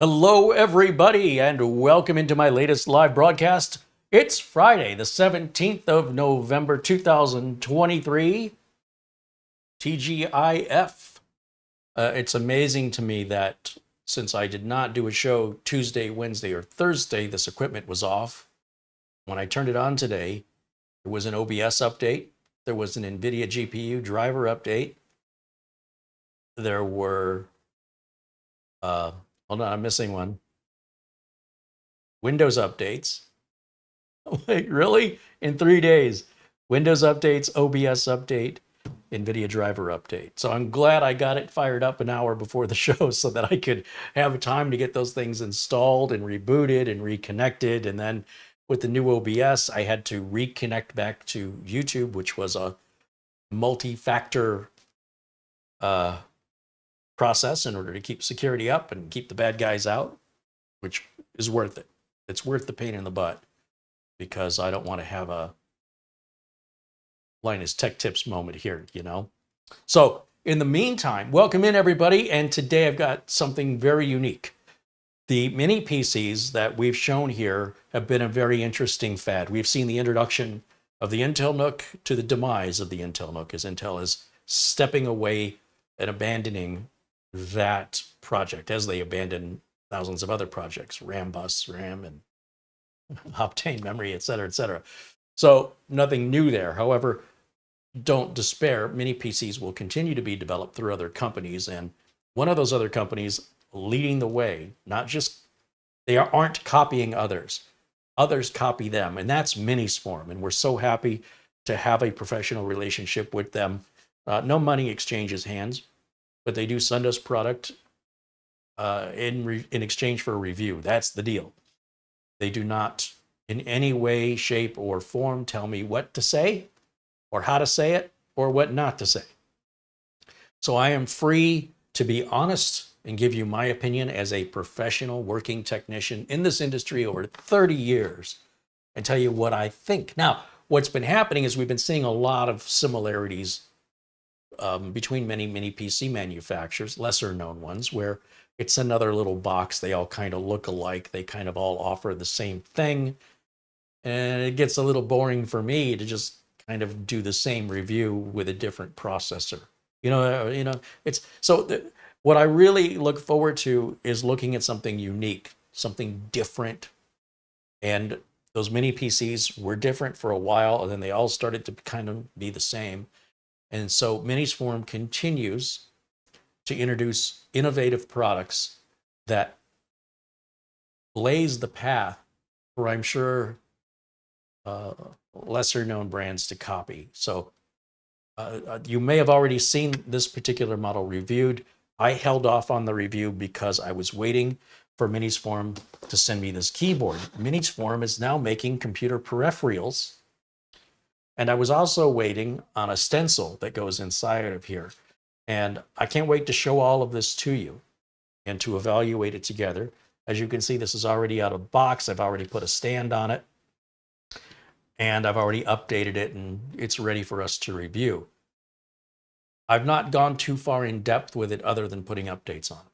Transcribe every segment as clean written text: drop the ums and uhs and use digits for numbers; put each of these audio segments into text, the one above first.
Hello, everybody, and welcome into my latest live broadcast. It's Friday, the 17th of November, 2023, TGIF. It's amazing to me that since I did not do a show Tuesday, Wednesday, or Thursday, this equipment was off. When I turned it on today, there was an OBS update. There was an NVIDIA GPU driver update. There were, hold on, I'm missing one. Windows updates. Wait, really? In 3 days? Windows updates, OBS update, NVIDIA driver update. So I'm glad I got it fired up an hour before the show so that I could have time to get those things installed and rebooted and reconnected. And then with the new OBS, I had to reconnect back to YouTube, which was a multi-factor process in order to keep security up and keep the bad guys out, which is worth it. It's worth the pain in the butt, because I don't want to have a Linus Tech Tips moment here, you know? So in the meantime, welcome in everybody. And today I've got something very unique. The mini PCs that we've shown here have been a very interesting fad. We've seen the introduction of the Intel NUC to the demise of the Intel NUC, as Intel is stepping away and abandoning that project, as they abandon thousands of other projects, RAM bus, RAM, and Optane memory, et cetera, et cetera. So nothing new there. However, don't despair. Mini PCs will continue to be developed through other companies. And one of those other companies leading the way, not just, they aren't copying others. Others copy them. And that's Minisforum. And we're so happy to have a professional relationship with them. No money exchanges hands, but they do send us product in exchange for a review. That's the deal. They do not in any way, shape, or form tell me what to say or how to say it or what not to say. So I am free to be honest and give you my opinion as a professional working technician in this industry over 30 years and tell you what I think. Now, what's been happening is we've been seeing a lot of similarities between many mini PC manufacturers, lesser known ones, where it's another little box. They all kind of look alike. They kind of all offer the same thing. And it gets a little boring for me to just kind of do the same review with a different processor. It's so what I really look forward to is looking at something unique, something different. And those mini PCs were different for a while, and then they all started to kind of be the same. And so Minisforum continues to introduce innovative products that blaze the path for, I'm sure, lesser known brands to copy. So you may have already seen this particular model reviewed. I held off on the review because I was waiting for Minisforum to send me this keyboard. Minisforum is now making computer peripherals. And I was also waiting on a stencil that goes inside of here. And I can't wait to show all of this to you and to evaluate it together. As you can see, this is already out of the box. I've already put a stand on it. And I've already updated it, and it's ready for us to review. I've not gone too far in depth with it other than putting updates on it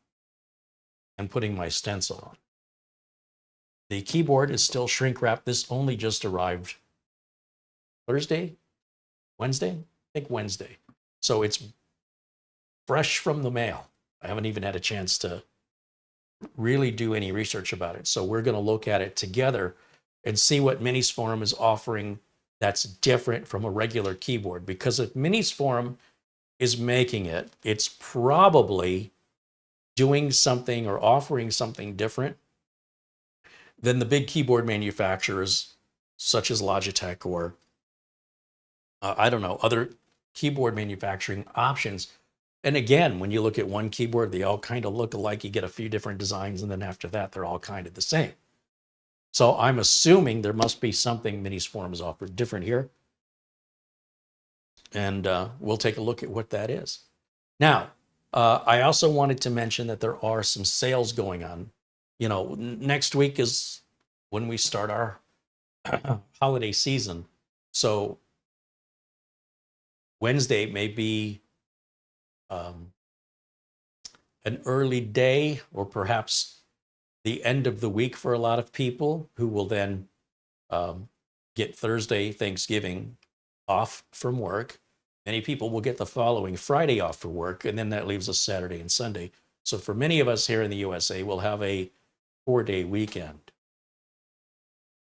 and putting my stencil on. The keyboard is still shrink wrapped. This only just arrived Thursday, Wednesday? I think Wednesday. So it's fresh from the mail. I haven't even had a chance to really do any research about it. So we're going to look at it together and see what Minisforum is offering that's different from a regular keyboard. Because if Minisforum is making it, it's probably doing something or offering something different than the big keyboard manufacturers such as Logitech or I don't know, other keyboard manufacturing options. And again, when you look at one keyboard, they all kind of look alike. You get a few different designs, and then after that, they're all kind of the same. So I'm assuming there must be something Minisforum has offered different here. And we'll take a look at what that is. Now, I also wanted to mention that there are some sales going on. You know, next week is when we start our holiday season. So Wednesday may be an early day, or perhaps the end of the week for a lot of people who will then get Thursday, Thanksgiving off from work. Many people will get the following Friday off for work, and then that leaves us Saturday and Sunday. So for many of us here in the USA, we'll have a 4-day weekend.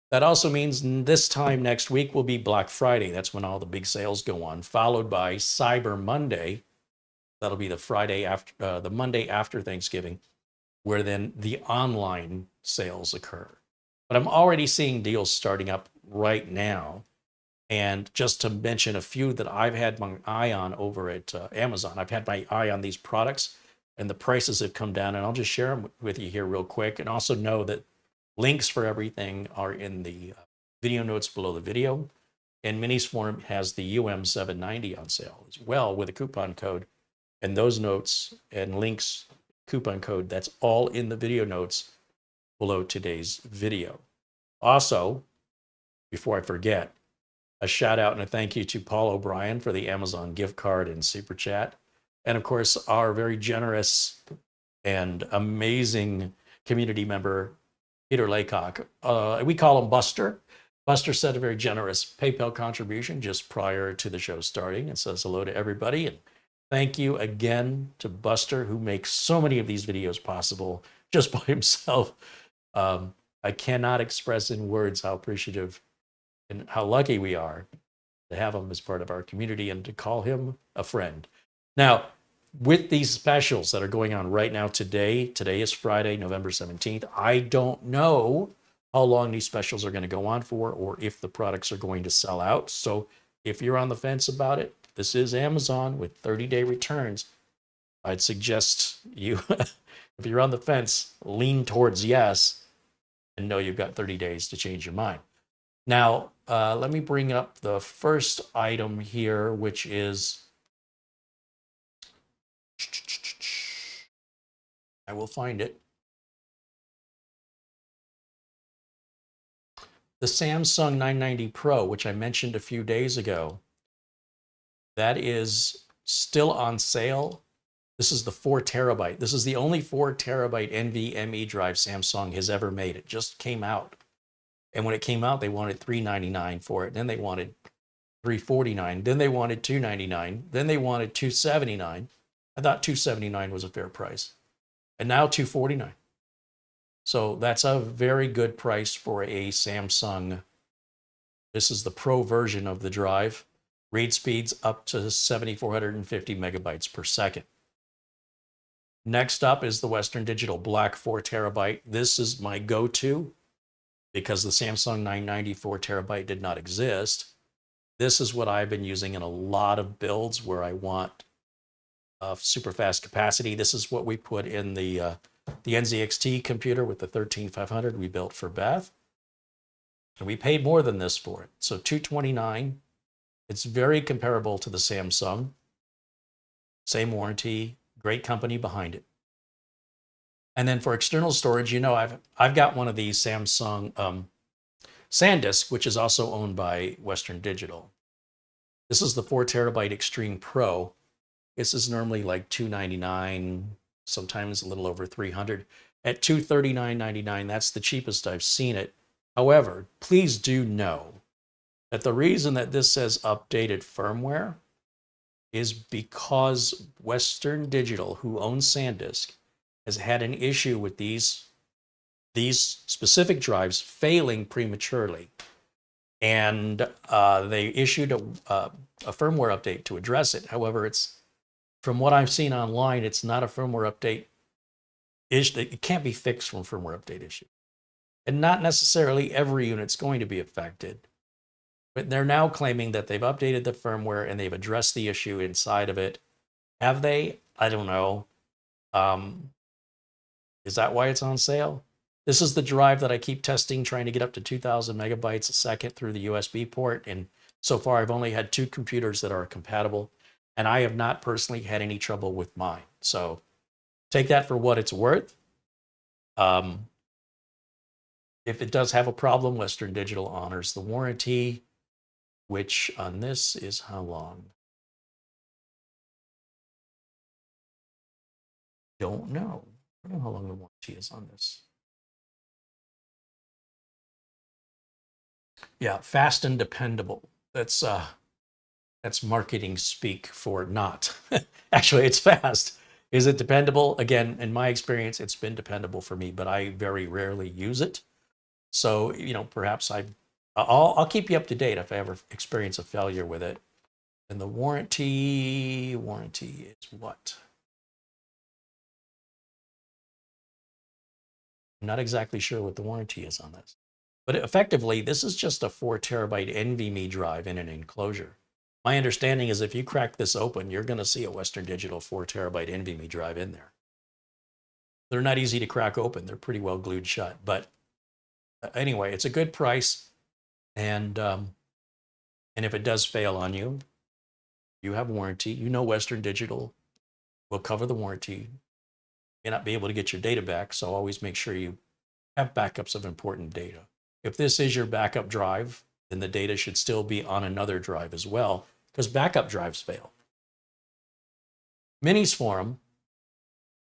That also means this time next week will be Black Friday. That's when all the big sales go on, followed by Cyber Monday. That'll be the Friday after, the Monday after Thanksgiving, where then the online sales occur. But I'm already seeing deals starting up right now. And just to mention a few that I've had my eye on over at Amazon, I've had my eye on these products and the prices have come down, and I'll just share them with you here real quick. And also know that links for everything are in the video notes below the video. And Minisforum has the UM790 on sale as well with a coupon code. And those notes and links, coupon code, that's all in the video notes below today's video. Also, before I forget, a shout out and a thank you to Paul O'Brien for the Amazon gift card and super chat. And of course, our very generous and amazing community member, Peter Laycock. We call him Buster. Buster sent a very generous PayPal contribution just prior to the show starting and says hello to everybody. And thank you again to Buster, who makes so many of these videos possible just by himself. I cannot express in words how appreciative and how lucky we are to have him as part of our community and to call him a friend. Now, with these specials that are going on right now today is Friday, November 17th. I don't know how long these specials are going to go on for or if the products are going to sell out. So if you're on the fence about it, this is Amazon with 30-day returns. I'd suggest you, if you're on the fence, lean towards yes and know you've got 30 days to change your mind. Now, let me bring up the first item here, which is, I will find it. The Samsung 990 Pro, which I mentioned a few days ago, that is still on sale. This is the 4 terabyte. This is the only 4 terabyte NVMe drive Samsung has ever made. It just came out. And when it came out, they wanted $399 for it. Then they wanted $349. Then they wanted $299. Then they wanted $279. I thought $279 was a fair price. And now $249. So that's a very good price for a Samsung. This is the Pro version of the drive. Read speeds up to 7,450 megabytes per second. Next up is the Western Digital Black 4 terabyte. This is my go-to because the Samsung 990 4 terabyte did not exist. This is what I've been using in a lot of builds where I want super fast capacity. This is what we put in the NZXT computer with the 13500 we built for Beth. And we paid more than this for it. So $229. It's very comparable to the Samsung. Same warranty, great company behind it. And then for external storage, you know, I've got one of these Samsung SanDisk, which is also owned by Western Digital. This is the 4 terabyte Extreme Pro. This is normally like $299, sometimes a little over $300. At $239.99, that's the cheapest I've seen it. However, please do know that the reason that this says updated firmware is because Western Digital, who owns SanDisk, has had an issue with these specific drives failing prematurely. And they issued a firmware update to address it. However, it's, from what I've seen online, it's not a firmware update issue. It can't be fixed from firmware update issue. And not necessarily every unit's going to be affected. But they're now claiming that they've updated the firmware and they've addressed the issue inside of it. Have they? I don't know. Is that why it's on sale? This is the drive that I keep testing, trying to get up to 2,000 megabytes a second through the USB port. And so far, I've only had 2 computers that are compatible. And I have not personally had any trouble with mine. So take that for what it's worth. If it does have a problem, Western Digital honors the warranty, which on this is how long? Don't know. I don't know how long the warranty is on this. Yeah, fast and dependable. That's marketing speak for not. Actually, it's fast. Is it dependable? Again, in my experience, it's been dependable for me, but I very rarely use it. So, perhaps I'll keep you up to date if I ever experience a failure with it. And the warranty is what? I'm not exactly sure what the warranty is on this. But effectively, this is just a 4 terabyte NVMe drive in an enclosure. My understanding is if you crack this open, you're going to see a Western Digital 4 terabyte NVMe drive in there. They're not easy to crack open. They're pretty well glued shut. But anyway, it's a good price. And if it does fail on you, you have warranty. Western Digital will cover the warranty. You may not be able to get your data back, so always make sure you have backups of important data. If this is your backup drive, then the data should still be on another drive as well, because backup drives fail. Minisforum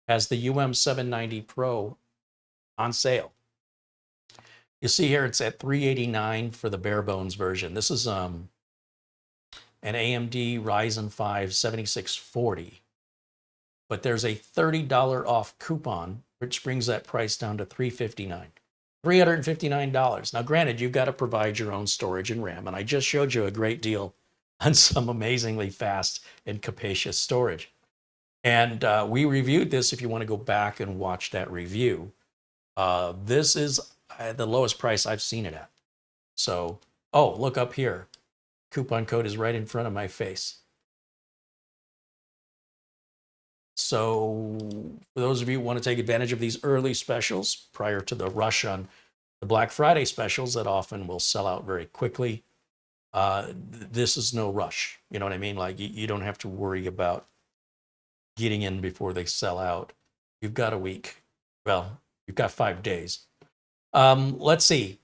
has the UM790 Pro on sale. You see here it's at $389 for the bare bones version. This is an AMD Ryzen 5 7640, but there's a $30 off coupon, which brings that price down to $359. $359. Now, granted, you've got to provide your own storage and RAM, and I just showed you a great deal on some amazingly fast and capacious storage. And we reviewed this if you want to go back and watch that review. This is the lowest price I've seen it at. So, oh, look up here. Coupon code is right in front of my face. So for those of you who want to take advantage of these early specials prior to the rush on the Black Friday specials that often will sell out very quickly, this is no rush. You know what I mean? Like you don't have to worry about getting in before they sell out. You've got a week. Well, you've got 5 days. Let's see.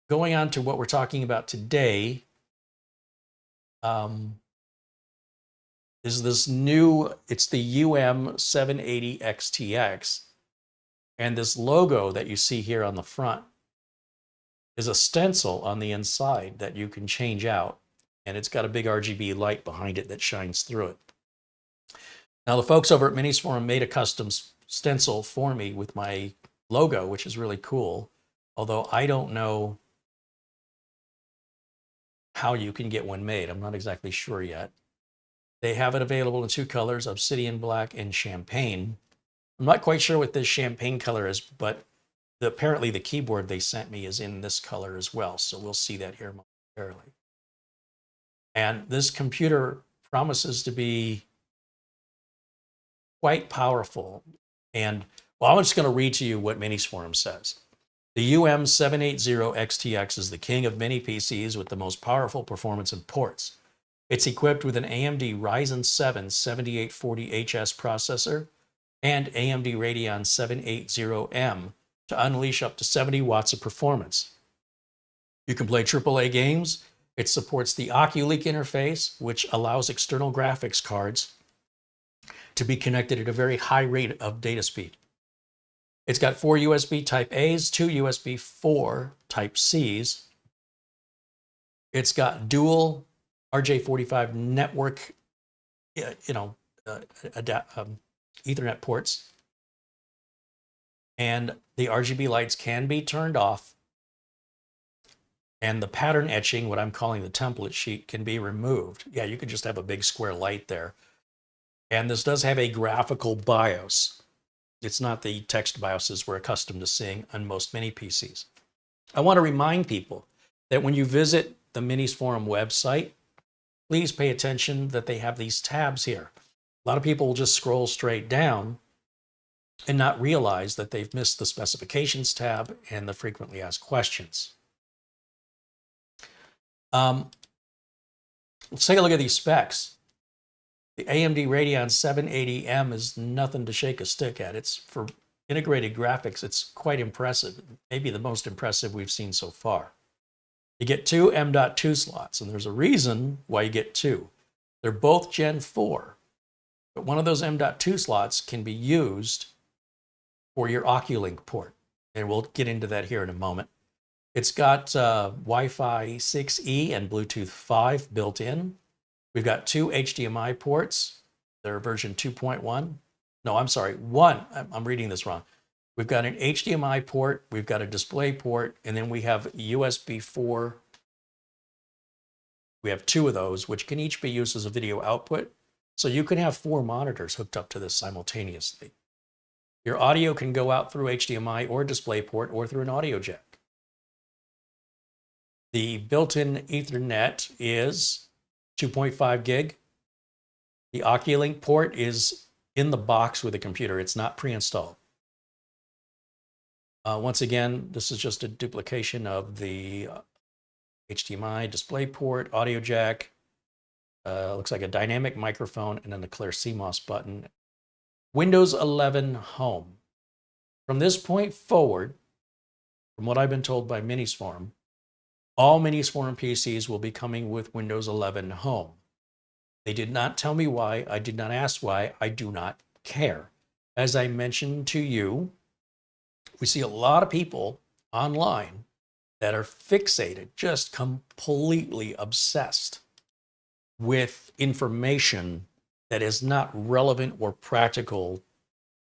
Going on to what we're talking about today. Is this new, it's the UM780 XTX. And this logo that you see here on the front is a stencil on the inside that you can change out. And it's got a big RGB light behind it that shines through it. Now, the folks over at Minisforum made a custom stencil for me with my logo, which is really cool. Although I don't know how you can get one made. I'm not exactly sure yet. They have it available in 2 colors, obsidian black and champagne. I'm not quite sure what this champagne color is, but apparently the keyboard they sent me is in this color as well. So we'll see that here momentarily. And this computer promises to be quite powerful. And well, I'm just going to read to you what Minisforum says. The UM780 XTX is the king of mini PCs with the most powerful performance and ports. It's equipped with an AMD Ryzen 7 7840HS processor and AMD Radeon 780M to unleash up to 70 watts of performance. You can play AAA games. It supports the Oculink interface, which allows external graphics cards to be connected at a very high rate of data speed. It's got 4 USB Type A's, 2 USB 4 Type C's. It's got dual RJ45 network, Ethernet ports. And the RGB lights can be turned off. And the pattern etching, what I'm calling the template sheet, can be removed. Yeah, you could just have a big square light there. And this does have a graphical BIOS. It's not the text BIOSes we're accustomed to seeing on most mini PCs. I want to remind people that when you visit the Minisforum website, please pay attention that they have these tabs here. A lot of people will just scroll straight down and not realize that they've missed the specifications tab and the frequently asked questions. Let's take a look at these specs. The AMD Radeon 780M is nothing to shake a stick at. It's for integrated graphics. It's quite impressive, maybe the most impressive we've seen so far. You get 2 M.2 slots, and there's a reason why you get 2. They're both Gen 4, but one of those M.2 slots can be used for your Oculink port, and we'll get into that here in a moment. It's got Wi-Fi 6E and Bluetooth 5 built in. We've got 2 HDMI ports. They're version 2.1. No, I'm sorry, 1. I'm reading this wrong. We've got an HDMI port, we've got a display port, and then we have USB 4. We have 2 of those, which can each be used as a video output. So you can have 4 monitors hooked up to this simultaneously. Your audio can go out through HDMI or DisplayPort or through an audio jack. The built-in Ethernet is 2.5 gig. The Oculink port is in the box with the computer. It's not pre-installed. Once again, this is just a duplication of the HDMI, DisplayPort, audio jack. Looks like a dynamic microphone and then the clear CMOS button. Windows 11 Home. From this point forward, from what I've been told by Minisforum, all Minisforum PCs will be coming with Windows 11 Home. They did not tell me why. I did not ask why. I do not care. As I mentioned to you, we see a lot of people online that are fixated, just completely obsessed with information that is not relevant or practical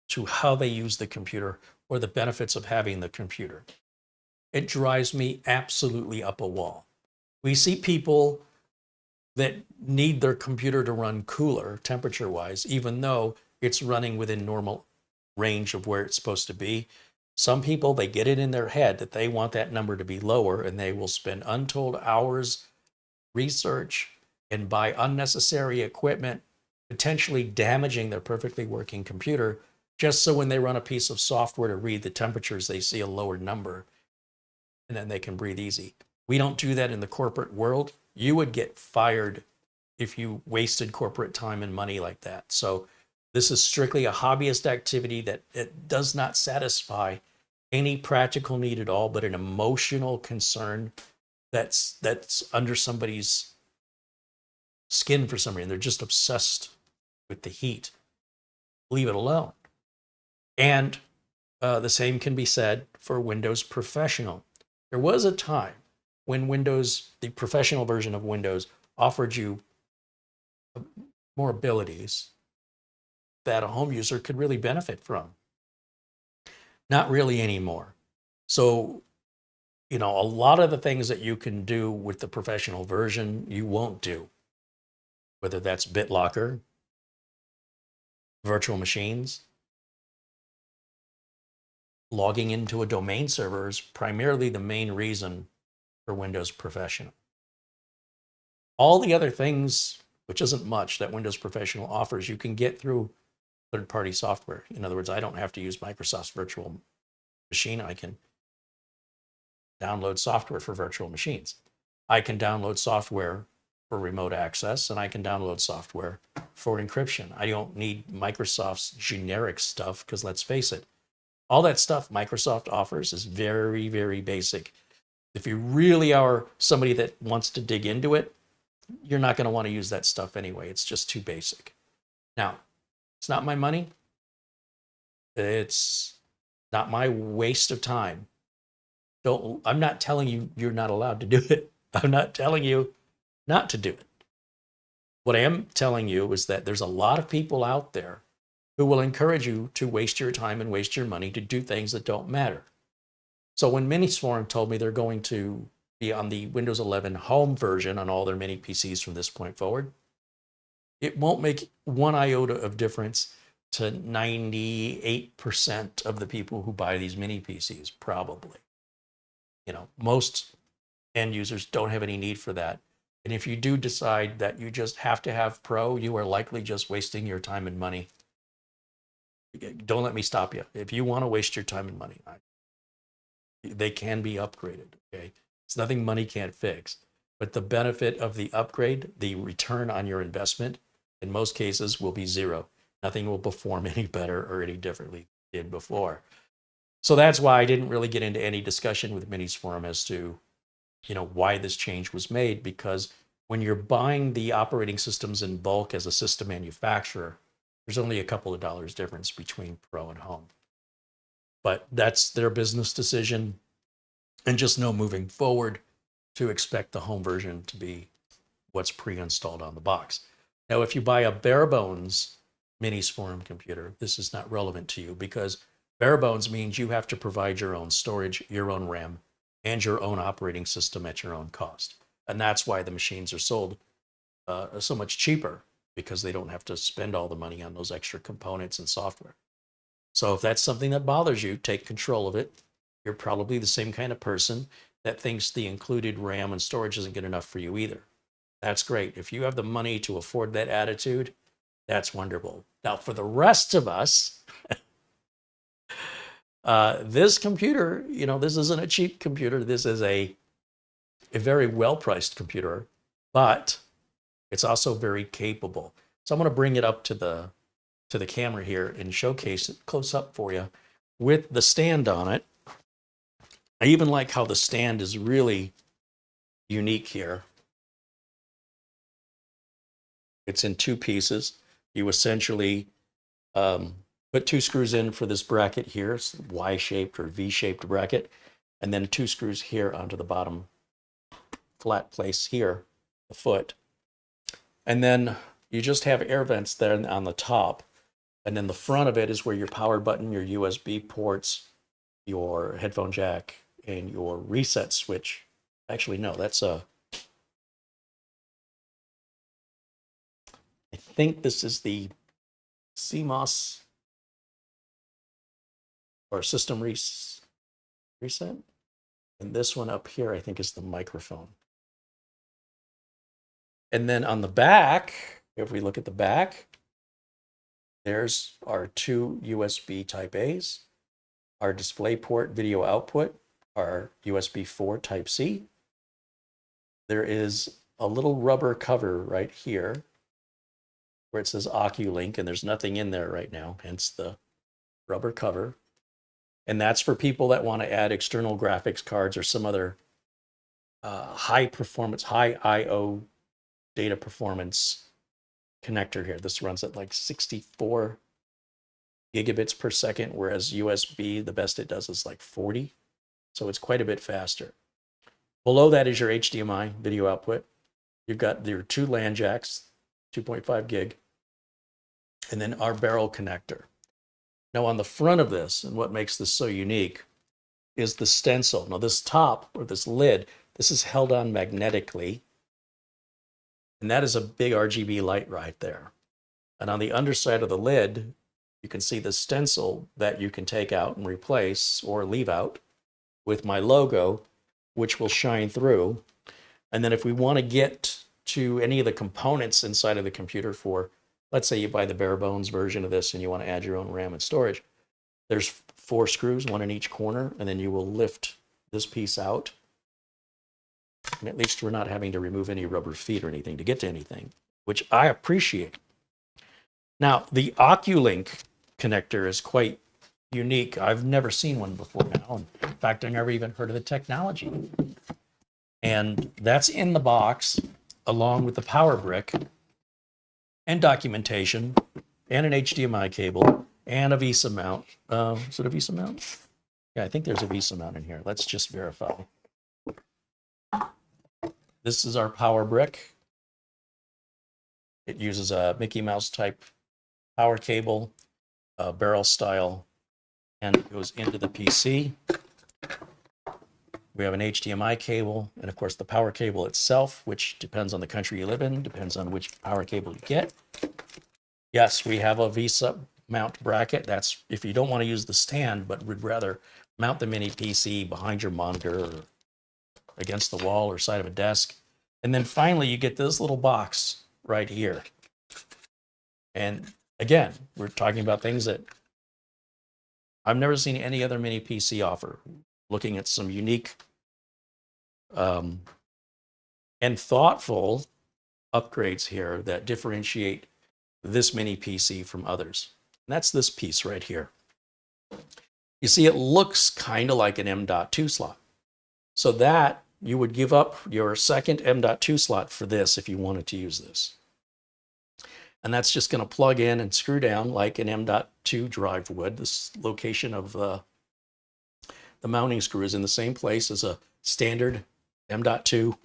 to how they use the computer or the benefits of having the computer. It drives me absolutely up a wall. We see people that need their computer to run cooler temperature-wise, even though it's running within normal range of where it's supposed to be. Some people, they get it in their head that they want that number to be lower, and they will spend untold hours research and buy unnecessary equipment, potentially damaging their perfectly working computer, just so when they run a piece of software to read the temperatures, they see a lower number, and then they can breathe easy. We don't do that in the corporate world. You would get fired if you wasted corporate time and money like that. So this is strictly a hobbyist activity that it does not satisfy any practical need at all, but an emotional concern that's under somebody's skin for some reason. They're just obsessed with the heat. Leave it alone. And the same can be said for Windows Professional. There was a time when Windows, the professional version of Windows, offered you more abilities that a home user could really benefit from. Not really anymore. So, you know, a lot of the things that you can do with the professional version, you won't do. Whether that's BitLocker, virtual machines, logging into a domain server is primarily the main reason for Windows Professional. All the other things, which isn't much, that Windows Professional offers, you can get through third-party software. In other words, I don't have to use Microsoft's virtual machine. I can download software for virtual machines. I can download software for remote access, and I can download software for encryption. I don't need Microsoft's generic stuff, because let's face it, all that stuff Microsoft offers is very, very basic. If you really are somebody that wants to dig into it, you're not going to want to use that stuff anyway. It's just too basic. Now, it's not my money. It's not my waste of time. I'm not telling you you're not allowed to do it. I'm not telling you not to do it. What I am telling you is that there's a lot of people out there who will encourage you to waste your time and waste your money to do things that don't matter. So when Minisforum told me they're going to be on the Windows 11 Home version on all their mini PCs from this point forward, it won't make one iota of difference to 98% of the people who buy these mini PCs, probably. You know, most end users don't have any need for that. And if you do decide that you just have to have Pro, you are likely just wasting your time and money. Don't let me stop you. If you want to waste your time and money, they can be upgraded, okay? It's nothing money can't fix. But the benefit of the upgrade, the return on your investment, in most cases will be zero. Nothing will perform any better or any differently than it did before. So that's why I didn't really get into any discussion with Minisforum as to, you know, why this change was made, because when you're buying the operating systems in bulk as a system manufacturer, there's only a couple of dollars difference between Pro and Home. But that's their business decision. And just know moving forward to expect the home version to be what's pre-installed on the box. Now, if you buy a bare bones Minisforum computer, this is not relevant to you because bare bones means you have to provide your own storage, your own RAM, and your own operating system at your own cost. And that's why the machines are sold so much cheaper, because they don't have to spend all the money on those extra components and software. So if that's something that bothers you, take control of it. You're probably the same kind of person that thinks the included RAM and storage isn't good enough for you either. That's great. If you have the money to afford that attitude, that's wonderful. Now, for the rest of us, this computer, you know, this isn't a cheap computer. This is a very well-priced computer, but it's also very capable. So I'm going to bring it up to the camera here and showcase it close up for you with the stand on it. I even like how the stand is really unique here. It's in two pieces. You essentially put two screws in for this bracket here, it's Y-shaped or V-shaped bracket, and then two screws here onto the bottom flat place here, the foot. And then you just have air vents there on the top. And then the front of it is where your power button, your USB ports, your headphone jack, and your reset switch. Actually, no, that's I think this is the CMOS or system reset. And this one up here, I think, is the microphone. And then on the back, if we look at the back, there's our two USB Type A's, our DisplayPort video output, our USB 4 Type C. There is a little rubber cover right here where it says Oculink, and there's nothing in there right now, hence the rubber cover. And that's for people that want to add external graphics cards or some other high performance, high I/O data performance connector here. This runs at like 64 gigabits per second, whereas USB, the best it does is like 40. So it's quite a bit faster. Below that is your HDMI video output. You've got your two LAN jacks, 2.5 gig, and then our barrel connector. Now on the front of this, and what makes this so unique, is the stencil. Now this top, or this lid, this is held on magnetically, and that is a big RGB light right there. And on the underside of the lid, you can see the stencil that you can take out and replace or leave out with my logo, which will shine through. And then if we want to get to any of the components inside of the computer for, let's say you buy the bare bones version of this and you want to add your own RAM and storage, there's 4 screws, one in each corner, and then you will lift this piece out. And at least we're not having to remove any rubber feet or anything to get to anything, which I appreciate. Now, the Oculink connector is quite unique. I've never seen one before now. In fact, I never even heard of the technology. And that's in the box, along with the power brick and documentation and an HDMI cable and a VESA mount. Is it a VESA mount? Yeah, I think there's a VESA mount in here. Let's just verify. This is our power brick. It uses a Mickey Mouse type power cable, barrel style, and it goes into the PC. We have an HDMI cable, and of course the power cable itself, which depends on the country you live in, depends on which power cable you get. Yes, we have a VESA mount bracket. That's if you don't want to use the stand, but would rather mount the mini PC behind your monitor or against the wall or side of a desk. And then finally, you get this little box right here. And again, we're talking about things that I've never seen any other mini PC offer. Looking at some unique and thoughtful upgrades here that differentiate this mini PC from others. And that's this piece right here. You see, it looks kind of like an M.2 slot. So that you would give up your second M.2 slot for this if you wanted to use this. And that's just going to plug in and screw down like an M.2 drive would. This location of The mounting screw is in the same place as a standard M.2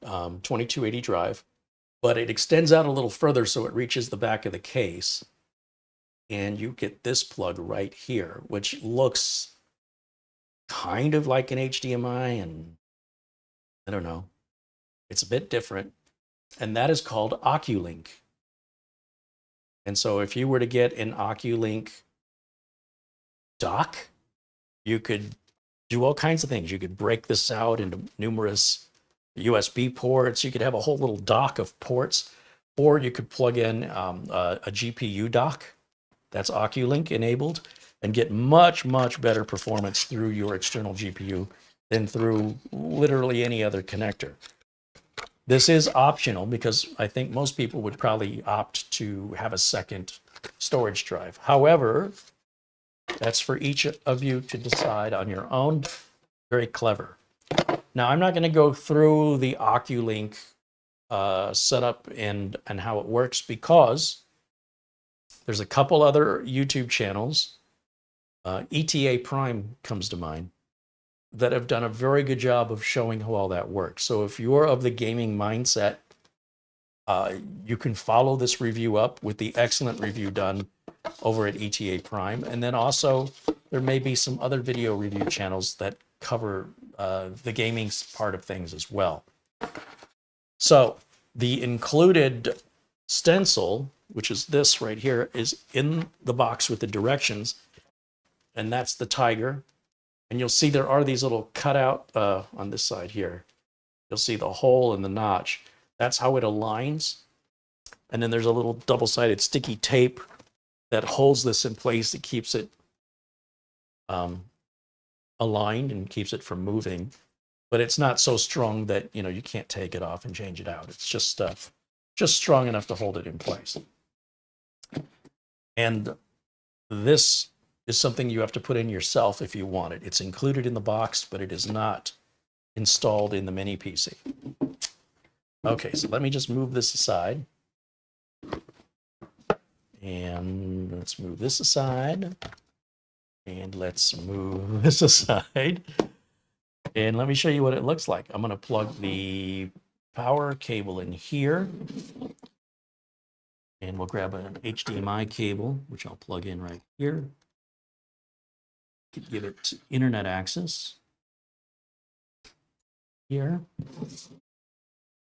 2280 drive, but it extends out a little further so it reaches the back of the case. And you get this plug right here, which looks kind of like an HDMI, and I don't know, it's a bit different. And that is called Oculink. And so if you were to get an Oculink dock, you could do all kinds of things. You could break this out into numerous USB ports. You could have a whole little dock of ports, or you could plug in a GPU dock that's Oculink enabled and get much, much better performance through your external GPU than through literally any other connector. This is optional because I think most people would probably opt to have a second storage drive. However, that's for each of you to decide on your own. Very clever. Now, I'm not going to go through the Oculink setup and how it works, because there's a couple other YouTube channels, ETA Prime comes to mind, that have done a very good job of showing how all that works. So if you're of the gaming mindset, you can follow this review up with the excellent review done over at ETA Prime. And then also there may be some other video review channels that cover the gaming part of things as well. So the included stencil, which is this right here, is in the box with the directions, and that's the Tiger. And you'll see there are these little cutout on this side here. You'll see the hole and the notch. That's how it aligns. And then there's a little double-sided sticky tape that holds this in place. It keeps it aligned and keeps it from moving. But it's not so strong that, you know, you can't take it off and change it out. It's just strong enough to hold it in place. And this is something you have to put in yourself if you want it. It's included in the box, but it is not installed in the mini PC. Okay, so let me just move this aside. And let's move this aside. And let's move this aside. And let me show you what it looks like. I'm going to plug the power cable in here. And we'll grab an HDMI cable, which I'll plug in right here. Could give it internet access here.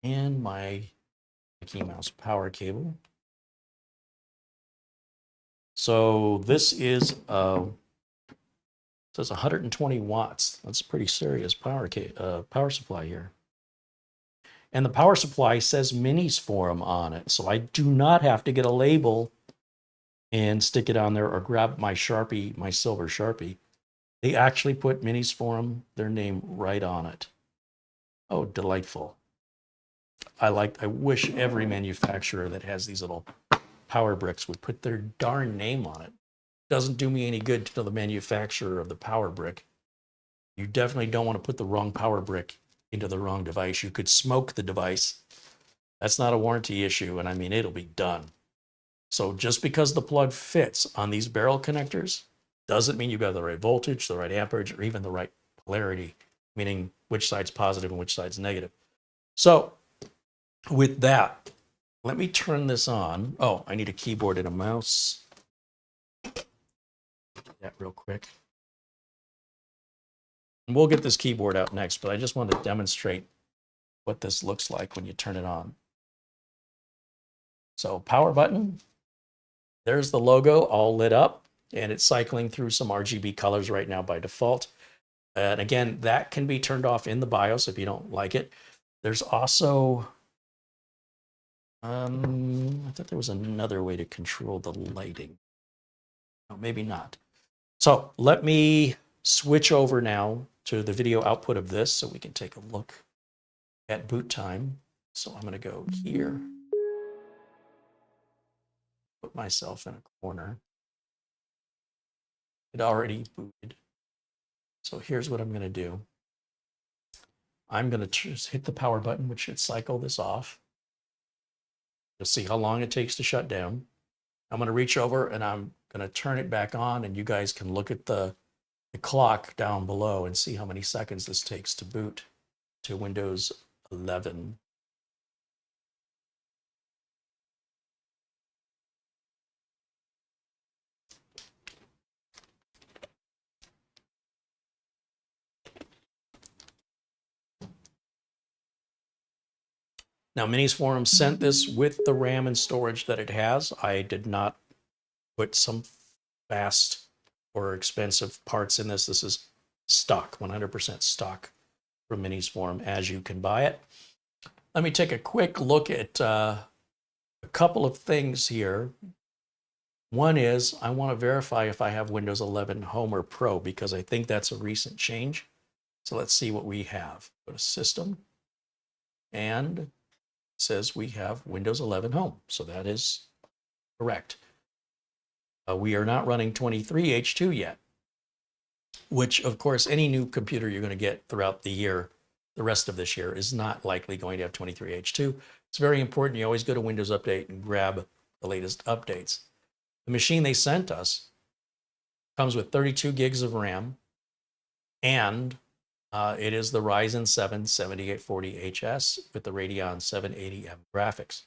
And my Mickey Mouse power cable. So this is says 120 watts. That's a pretty serious power supply here. And the power supply says Minisforum on it, so I do not have to get a label and stick it on there or grab my Sharpie, my silver Sharpie. They actually put Minisforum, their name, right on it. Oh, delightful. I wish every manufacturer that has these little power bricks would put their darn name on it. Doesn't do me any good to know the manufacturer of the power brick. You definitely don't want to put the wrong power brick into the wrong device. You could smoke the device. That's not a warranty issue, and I mean, it'll be done. So just because the plug fits on these barrel connectors doesn't mean you got the right voltage, the right amperage, or even the right polarity, meaning which side's positive and which side's negative. So with that, let me turn this on. Oh, I need a keyboard and a mouse. That real quick. And we'll get this keyboard out next, but I just wanted to demonstrate what this looks like when you turn it on. So power button, there's the logo all lit up, and it's cycling through some RGB colors right now by default. And again, that can be turned off in the BIOS if you don't like it. There's also, I thought there was another way to control the lighting. Oh, maybe not. So let me switch over now to the video output of this so we can take a look at boot time. So I'm going to go here, put myself in a corner. It already booted. So here's what I'm going to do. I'm going to just hit the power button, which should cycle this off. You'll see how long it takes to shut down. I'm going to reach over and I'm going to turn it back on, and you guys can look at the the clock down below and see how many seconds this takes to boot to Windows 11. Now, Minisforum sent this with the RAM and storage that it has. I did not put some fast or expensive parts in this. This is stock, 100% stock from Minisforum as you can buy it. Let me take a quick look at a couple of things here. One is I want to verify if I have Windows 11 Home or Pro because I think that's a recent change. So let's see what we have. Go to System, and it says we have Windows 11 Home. So that is correct. We are not running 23H2 yet, which of course any new computer you're going to get throughout the year, the rest of this year, is not likely going to have 23H2. It's very important you always go to Windows Update and grab the latest updates. The machine they sent us comes with 32 gigs of RAM, and it is the Ryzen 7 7840HS with the Radeon 780M graphics.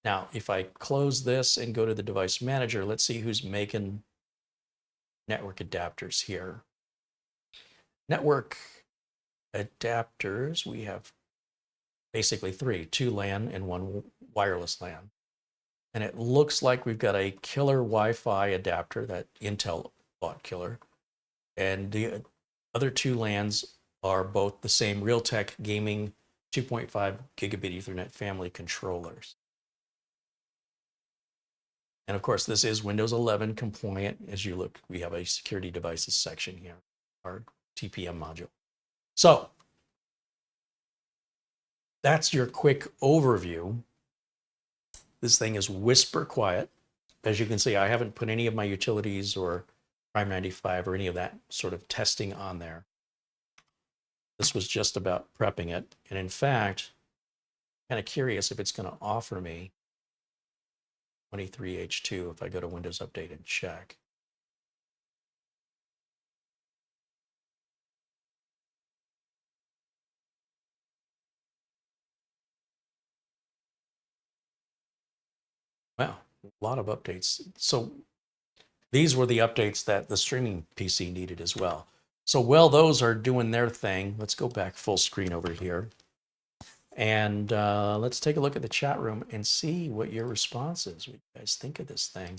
Now, if I close this and go to the device manager, let's see who's making network adapters here. Network adapters, we have basically three, 2 LAN and 1 wireless LAN. And it looks like we've got a killer Wi-Fi adapter that Intel bought killer. And the other 2 LANs are both the same Realtek Gaming 2.5 gigabit Ethernet family controllers. And of course, this is Windows 11 compliant. As you look, we have a security devices section here, our TPM module. So that's your quick overview. This thing is whisper quiet. As you can see, I haven't put any of my utilities or Prime 95 or any of that sort of testing on there. This was just about prepping it. And in fact, I'm kind of curious if it's going to offer me 23H2 if I go to Windows Update and check. Wow, a lot of updates. So these were the updates that the streaming PC needed as well. So while those are doing their thing, let's go back full screen over here. And let's take a look at the chat room and see what your response is. What you guys think of this thing?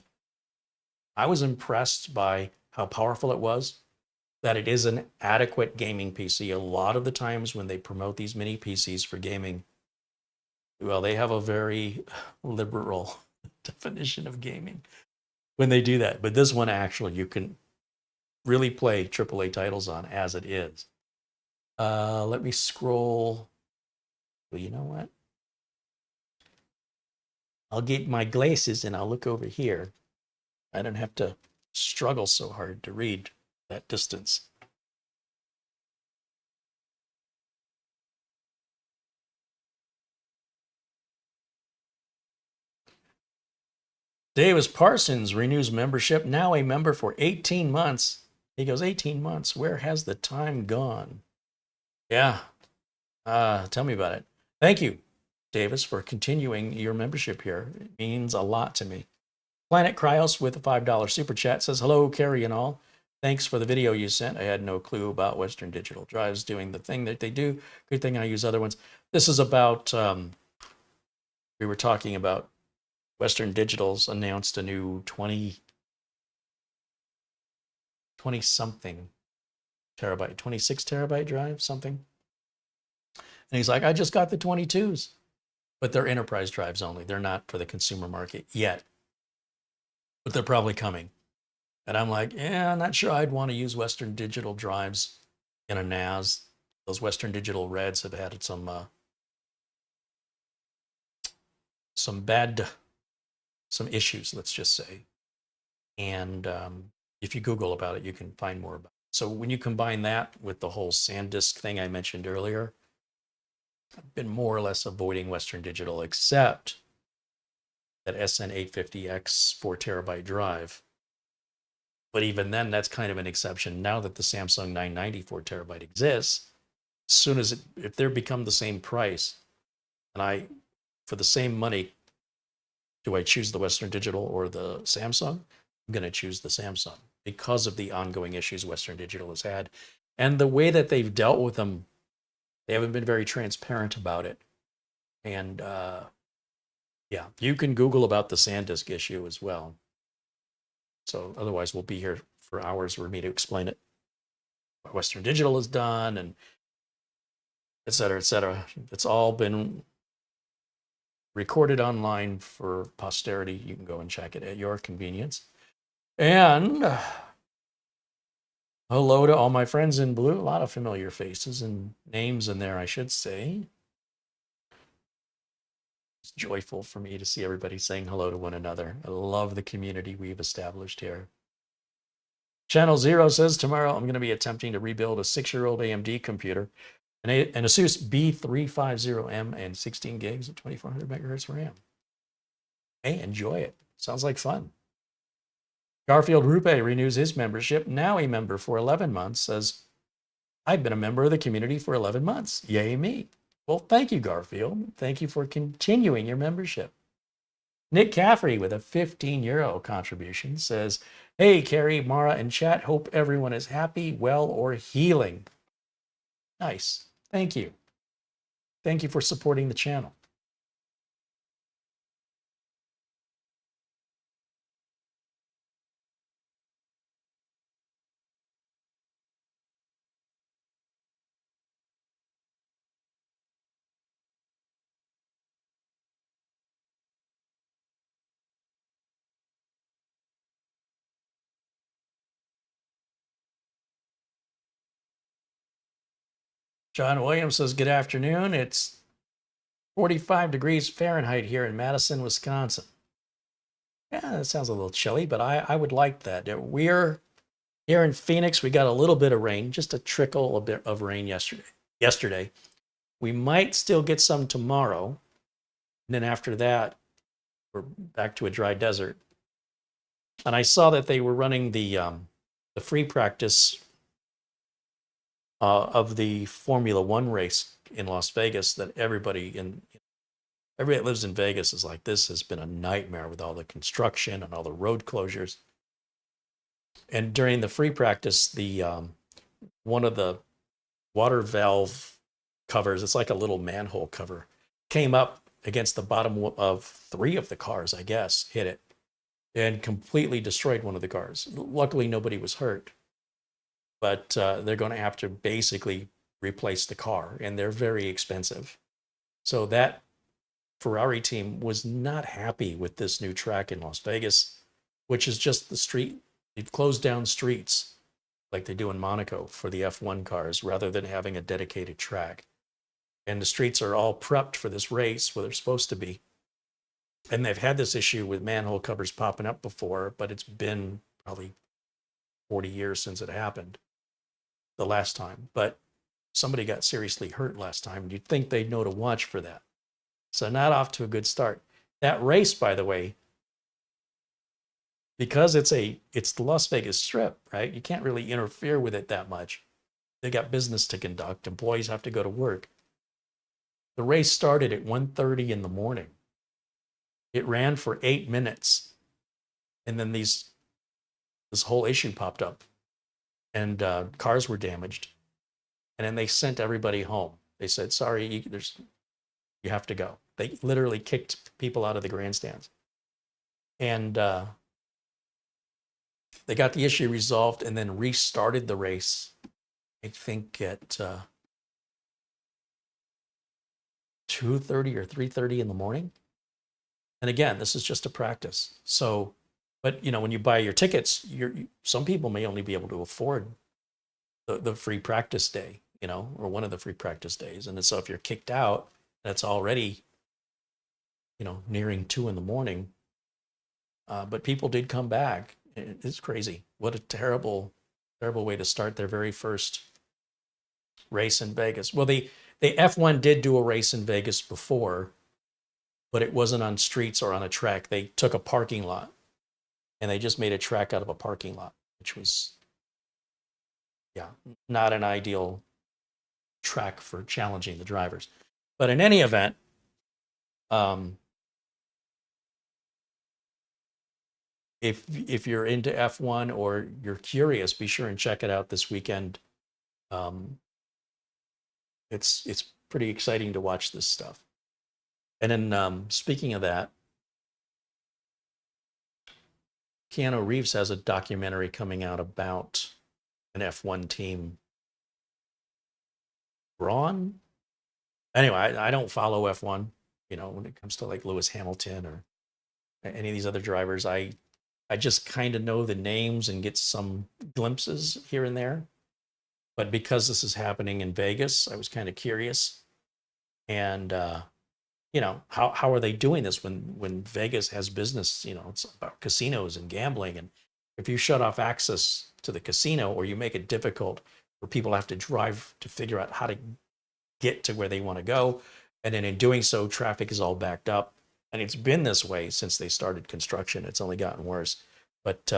I was impressed by how powerful it was, that it is an adequate gaming PC. A lot of the times when they promote these mini PCs for gaming, well, they have a very liberal definition of gaming when they do that. But this one, actually, you can really play AAA titles on as it is. Let me scroll. Well, you know what? I'll get my glasses and I'll look over here. I don't have to struggle so hard to read that distance. Davis Parsons renews membership, now a member for 18 months. He goes, 18 months, where has the time gone? Yeah, tell me about it. Thank you, Davis, for continuing your membership here. It means a lot to me. Planet Cryos with a $5 super chat says, hello, Carey and all. Thanks for the video you sent. I had no clue about Western Digital drives doing the thing that they do. Good thing I use other ones. This is about, we were talking about Western Digital's announced a new 20-something terabyte, 26 terabyte drive, something. And he's like, I just got the 22s, but they're enterprise drives only. They're not for the consumer market yet, but they're probably coming. And I'm like, yeah, I'm not sure I'd want to use Western Digital drives in a NAS. Those Western Digital Reds have had some issues, let's just say. And if you Google about it, you can find more about it. So when you combine that with the whole SanDisk thing I mentioned earlier, I've been more or less avoiding Western Digital, except that SN850X 4 terabyte drive But even then, that's kind of an exception. Now that the Samsung 990 4TB exists, as soon as if they become the same price, and for the same money, do I choose the Western Digital or the Samsung? I'm going to choose the Samsung because of the ongoing issues Western Digital has had. And the way that they've dealt with them, they haven't been very transparent about it. And yeah, you can Google about the SanDisk issue as well. So otherwise, we'll be here for hours for me to explain it. What Western Digital has done, and et cetera, et cetera. It's all been recorded online for posterity. You can go and check it at your convenience. And hello to all my friends in blue. A lot of familiar faces and names in there, I should say. It's joyful for me to see everybody saying hello to one another. I love the community we've established here. Channel 0 says, tomorrow I'm going to be attempting to rebuild a 6-year-old AMD computer, an Asus B350M and 16 gigs of 2400 megahertz RAM. Hey, enjoy it. Sounds like fun. Garfield Rupe renews his membership, now a member for 11 months, says, I've been a member of the community for 11 months. Yay me. Well, thank you, Garfield. Thank you for continuing your membership. Nick Caffrey with a 15 euro contribution says, hey, Carey, Mara, and chat, hope everyone is happy, well, or healing. Nice. Thank you. Thank you for supporting the channel. John Williams says, good afternoon. It's 45 degrees Fahrenheit here in Madison, Wisconsin. Yeah, that sounds a little chilly, but I would like that. We're here in Phoenix. We got a little bit of rain, just a trickle of rain yesterday. We might still get some tomorrow. And then after that, we're back to a dry desert. And I saw that they were running the free practice of the Formula One race in Las Vegas that everybody that lives in Vegas is like, this has been a nightmare with all the construction and all the road closures. And during the free practice, the one of the water valve covers, it's like a little manhole cover, came up against the bottom of 3 of the cars, I guess, hit it, and completely destroyed one of the cars. Luckily, nobody was hurt. But they're going to have to basically replace the car, and they're very expensive. So that Ferrari team was not happy with this new track in Las Vegas, which is just the street. They've closed down streets like they do in Monaco for the F1 cars rather than having a dedicated track. And the streets are all prepped for this race where they're supposed to be. And they've had this issue with manhole covers popping up before, but it's been probably 40 years since it happened the last time. But somebody got seriously hurt last time, and you'd think they'd know to watch for that. So not off to a good start. That race, by the way, because it's the Las Vegas Strip, right? You can't really interfere with it that much. They got business to conduct. Employees have to go to work. The race started at 1:30 in the morning. It ran for 8 minutes. And then this whole issue popped up. And cars were damaged. And then they sent everybody home. They said, sorry, you have to go. They literally kicked people out of the grandstands. And they got the issue resolved and then restarted the race, I think at 2:30 or 3:30 in the morning. And again, this is just a practice. So, but when you buy your tickets, some people may only be able to afford the free practice day, or one of the free practice days. And so if you're kicked out, that's already, nearing 2 in the morning. But people did come back. It's crazy. What a terrible, terrible way to start their very first race in Vegas. Well, the F1 did do a race in Vegas before, but it wasn't on streets or on a track. They took a parking lot and they just made a track out of a parking lot. which was, yeah, not an ideal track for challenging the drivers. But in any event, if you're into F1 or you're curious, be sure and check it out this weekend. It's pretty exciting to watch this stuff. And then speaking of that, Keanu Reeves has a documentary coming out about an F1 team. Braun? Anyway, I don't follow F1, you know, when it comes to like Lewis Hamilton or any of these other drivers. I just kind of know the names and get some glimpses here and there. But because this is happening in Vegas, I was kind of curious. And you know, how are they doing this when Vegas has business? You know, it's about casinos and gambling. And if you shut off access to the casino, or you make it difficult for people to have to drive to figure out how to get to where they want to go, and then in doing so, traffic is all backed up. And it's been this way since they started construction. It's only gotten worse. But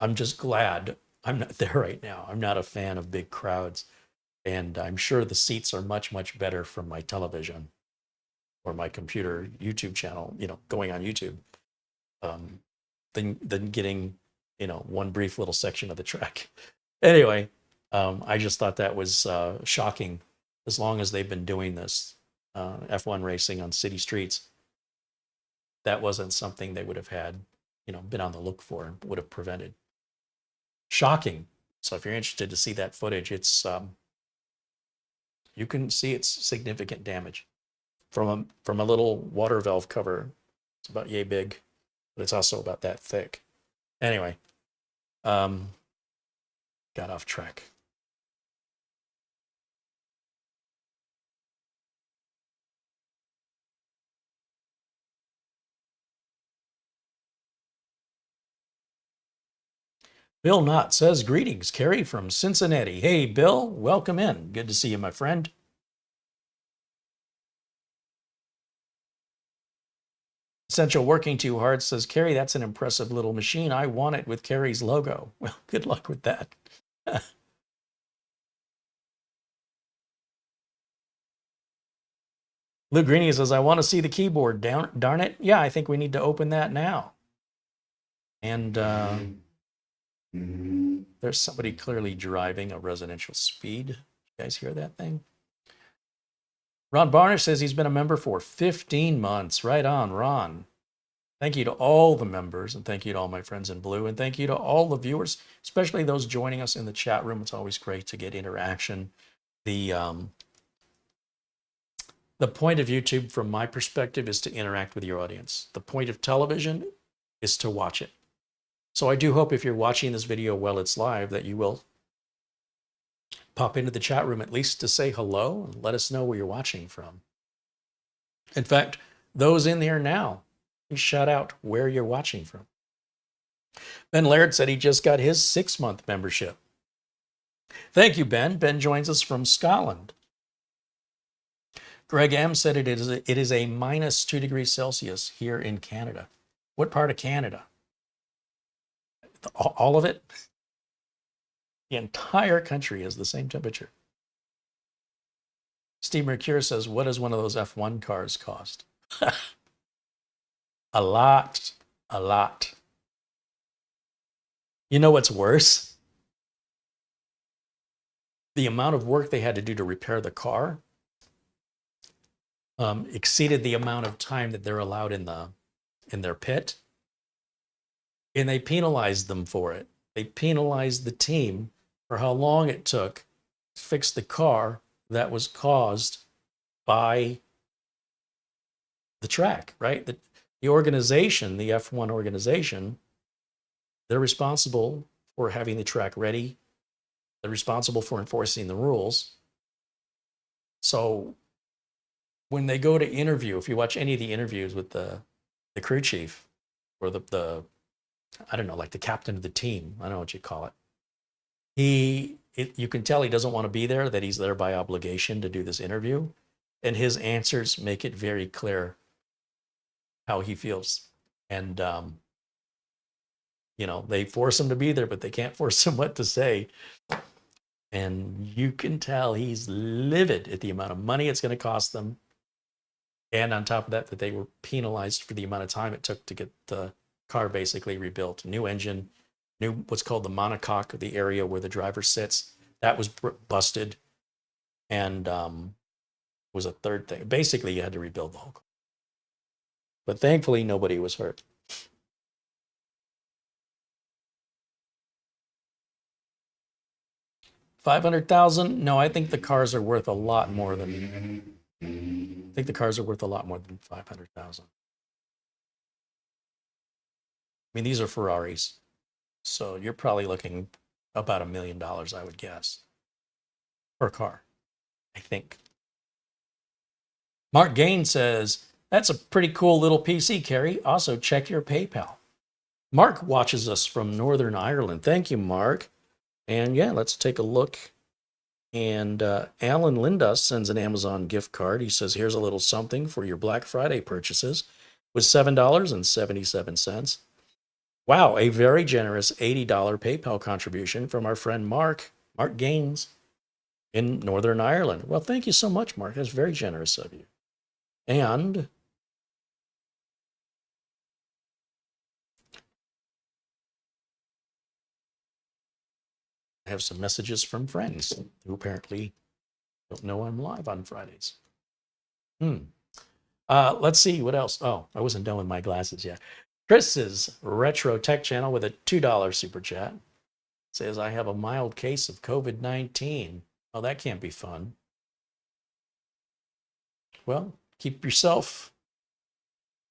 I'm just glad I'm not there right now. I'm not a fan of big crowds. And I'm sure the seats are much, much better from my television or my computer YouTube channel, you know, going on YouTube, than getting, you know, one brief little section of the track. Anyway, I just thought that was shocking. As long as they've been doing this F1 racing on city streets, that wasn't something they would have had, you know, been on the look for and would have prevented. Shocking. So if you're interested to see that footage, it's you can see it's significant damage from a little water valve cover. It's about yay big, but it's also about that thick. Anyway, got off track. Bill Knott says, greetings, Carey from Cincinnati. Hey, Bill, welcome in. Good to see you, my friend. Essential Working Too Hard says, Carey, that's an impressive little machine. I want it with Carey's logo. Well, good luck with that. Lou Greeny says, I want to see the keyboard. Darn it. Yeah, I think we need to open that now. And there's somebody clearly driving a residential speed. You guys hear that thing? Ron Barnish says he's been a member for 15 months. Right on, Ron. Thank you to all the members, and thank you to all my friends in blue, and thank you to all the viewers, especially those joining us in the chat room. It's always great to get interaction. The point of YouTube, from my perspective, is to interact with your audience. The point of television is to watch it. So I do hope if you're watching this video while it's live that you will pop into the chat room at least to say hello and let us know where you're watching from. In fact, those in there now, please shout out where you're watching from. Ben Laird said he just got his 6-month membership. Thank you, Ben. Ben joins us from Scotland. Greg M said it is a minus 2 degrees Celsius here in Canada. What part of Canada? All of it? The entire country is the same temperature. Steve Mercure says, what does one of those F1 cars cost? A lot, a lot. You know what's worse? The amount of work they had to do to repair the car exceeded the amount of time that they're allowed in their pit. And they penalized them for it. They penalized the team for how long it took to fix the car that was caused by the track, right? The organization, the F1 organization, they're responsible for having the track ready. They're responsible for enforcing the rules. So when they go to interview, if you watch any of the interviews with the crew chief or the I don't know, like the captain of the team, I don't know what you call it. You can tell he doesn't want to be there, that he's there by obligation to do this interview. And his answers make it very clear how he feels. And You know, they force him to be there, but they can't force him what to say. And you can tell he's livid at the amount of money it's going to cost them. And on top of that, that they were penalized for the amount of time it took to get the car basically rebuilt. New engine, new what's called the monocoque, the area where the driver sits, that was busted. And was a third thing. Basically, you had to rebuild the whole car. But thankfully, nobody was hurt. $500,000? No, I think the cars are worth a lot more than. I think the cars are worth a lot more than 500,000. I mean, these are Ferraris, so you're probably looking about $1 million, I would guess, per car. I think. Mark Gain says, that's a pretty cool little PC, Carey. Also, check your PayPal. Mark watches us from Northern Ireland. Thank you, Mark. And yeah, let's take a look. And Alan Linda sends an Amazon gift card. He says, here's a little something for your Black Friday purchases with $7.77. Wow, a very generous $80 PayPal contribution from our friend Mark Gaines in Northern Ireland. Well, thank you so much, Mark. That's very generous of you. And I have some messages from friends who apparently don't know I'm live on Fridays. Let's see what else. Oh, I wasn't done with my glasses yet. Chris's Retro Tech channel with a $2 super chat says, I have a mild case of COVID-19. Oh, that can't be fun. Well, keep yourself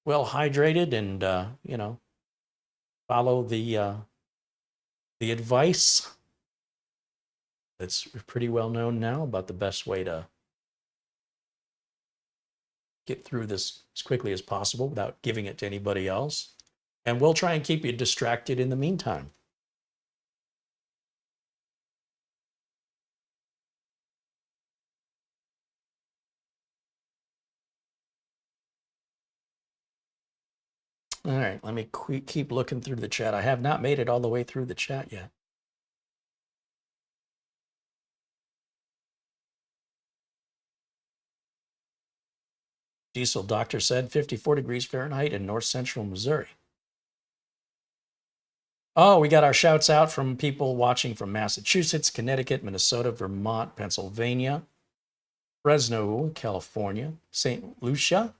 well hydrated and, you know, follow the advice that's pretty well known now about the best way to get through this as quickly as possible without giving it to anybody else. And we'll try and keep you distracted in the meantime. All right, let me keep looking through the chat. I have not made it all the way through the chat yet. Diesel Doctor said 54 degrees Fahrenheit in north central Missouri. Oh, we got our shouts out from people watching from Massachusetts, Connecticut, Minnesota, Vermont, Pennsylvania, Fresno, California, St. Lucia.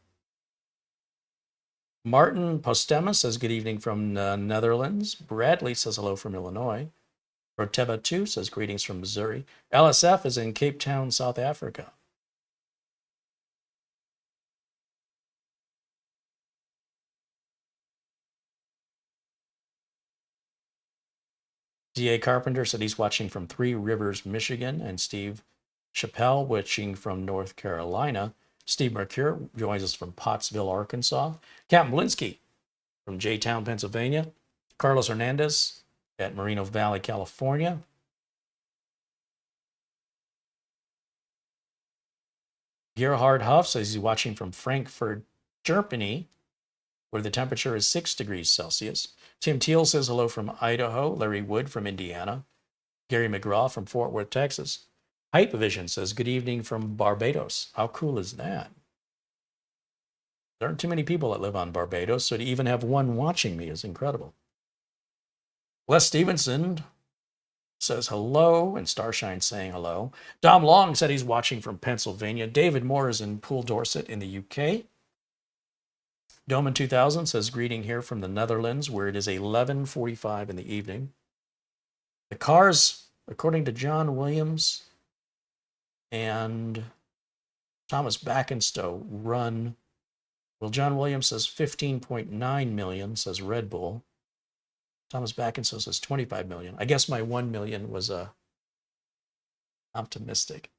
Martin Postema says good evening from the Netherlands. Bradley says hello from Illinois. Roteba 2 says greetings from Missouri. LSF is in Cape Town, South Africa. D.A. Carpenter said he's watching from Three Rivers, Michigan, and Steve Chappelle watching from North Carolina. Steve Mercure joins us from Pottsville, Arkansas. Captain Blinsky from J-Town, Pennsylvania. Carlos Hernandez at Moreno Valley, California. Gerhard Huff says he's watching from Frankfurt, Germany, where the temperature is 6 degrees Celsius. Tim Teal says hello from Idaho. Larry Wood from Indiana. Gary McGraw from Fort Worth, Texas. Hypevision says good evening from Barbados. How cool is that? There aren't too many people that live on Barbados, so to even have one watching me is incredible. Les Stevenson says hello, and Starshine saying hello. Dom Long said he's watching from Pennsylvania. David Moore is in Poole, Dorset in the UK. Doman 2000 says greeting here from the Netherlands, where it is 11:45 in the evening. The cars, according to John Williams and Thomas Backenstow, run. Well, John Williams says 15.9 million, says Red Bull. Thomas Backenstow says 25 million. I guess my 1 million was optimistic.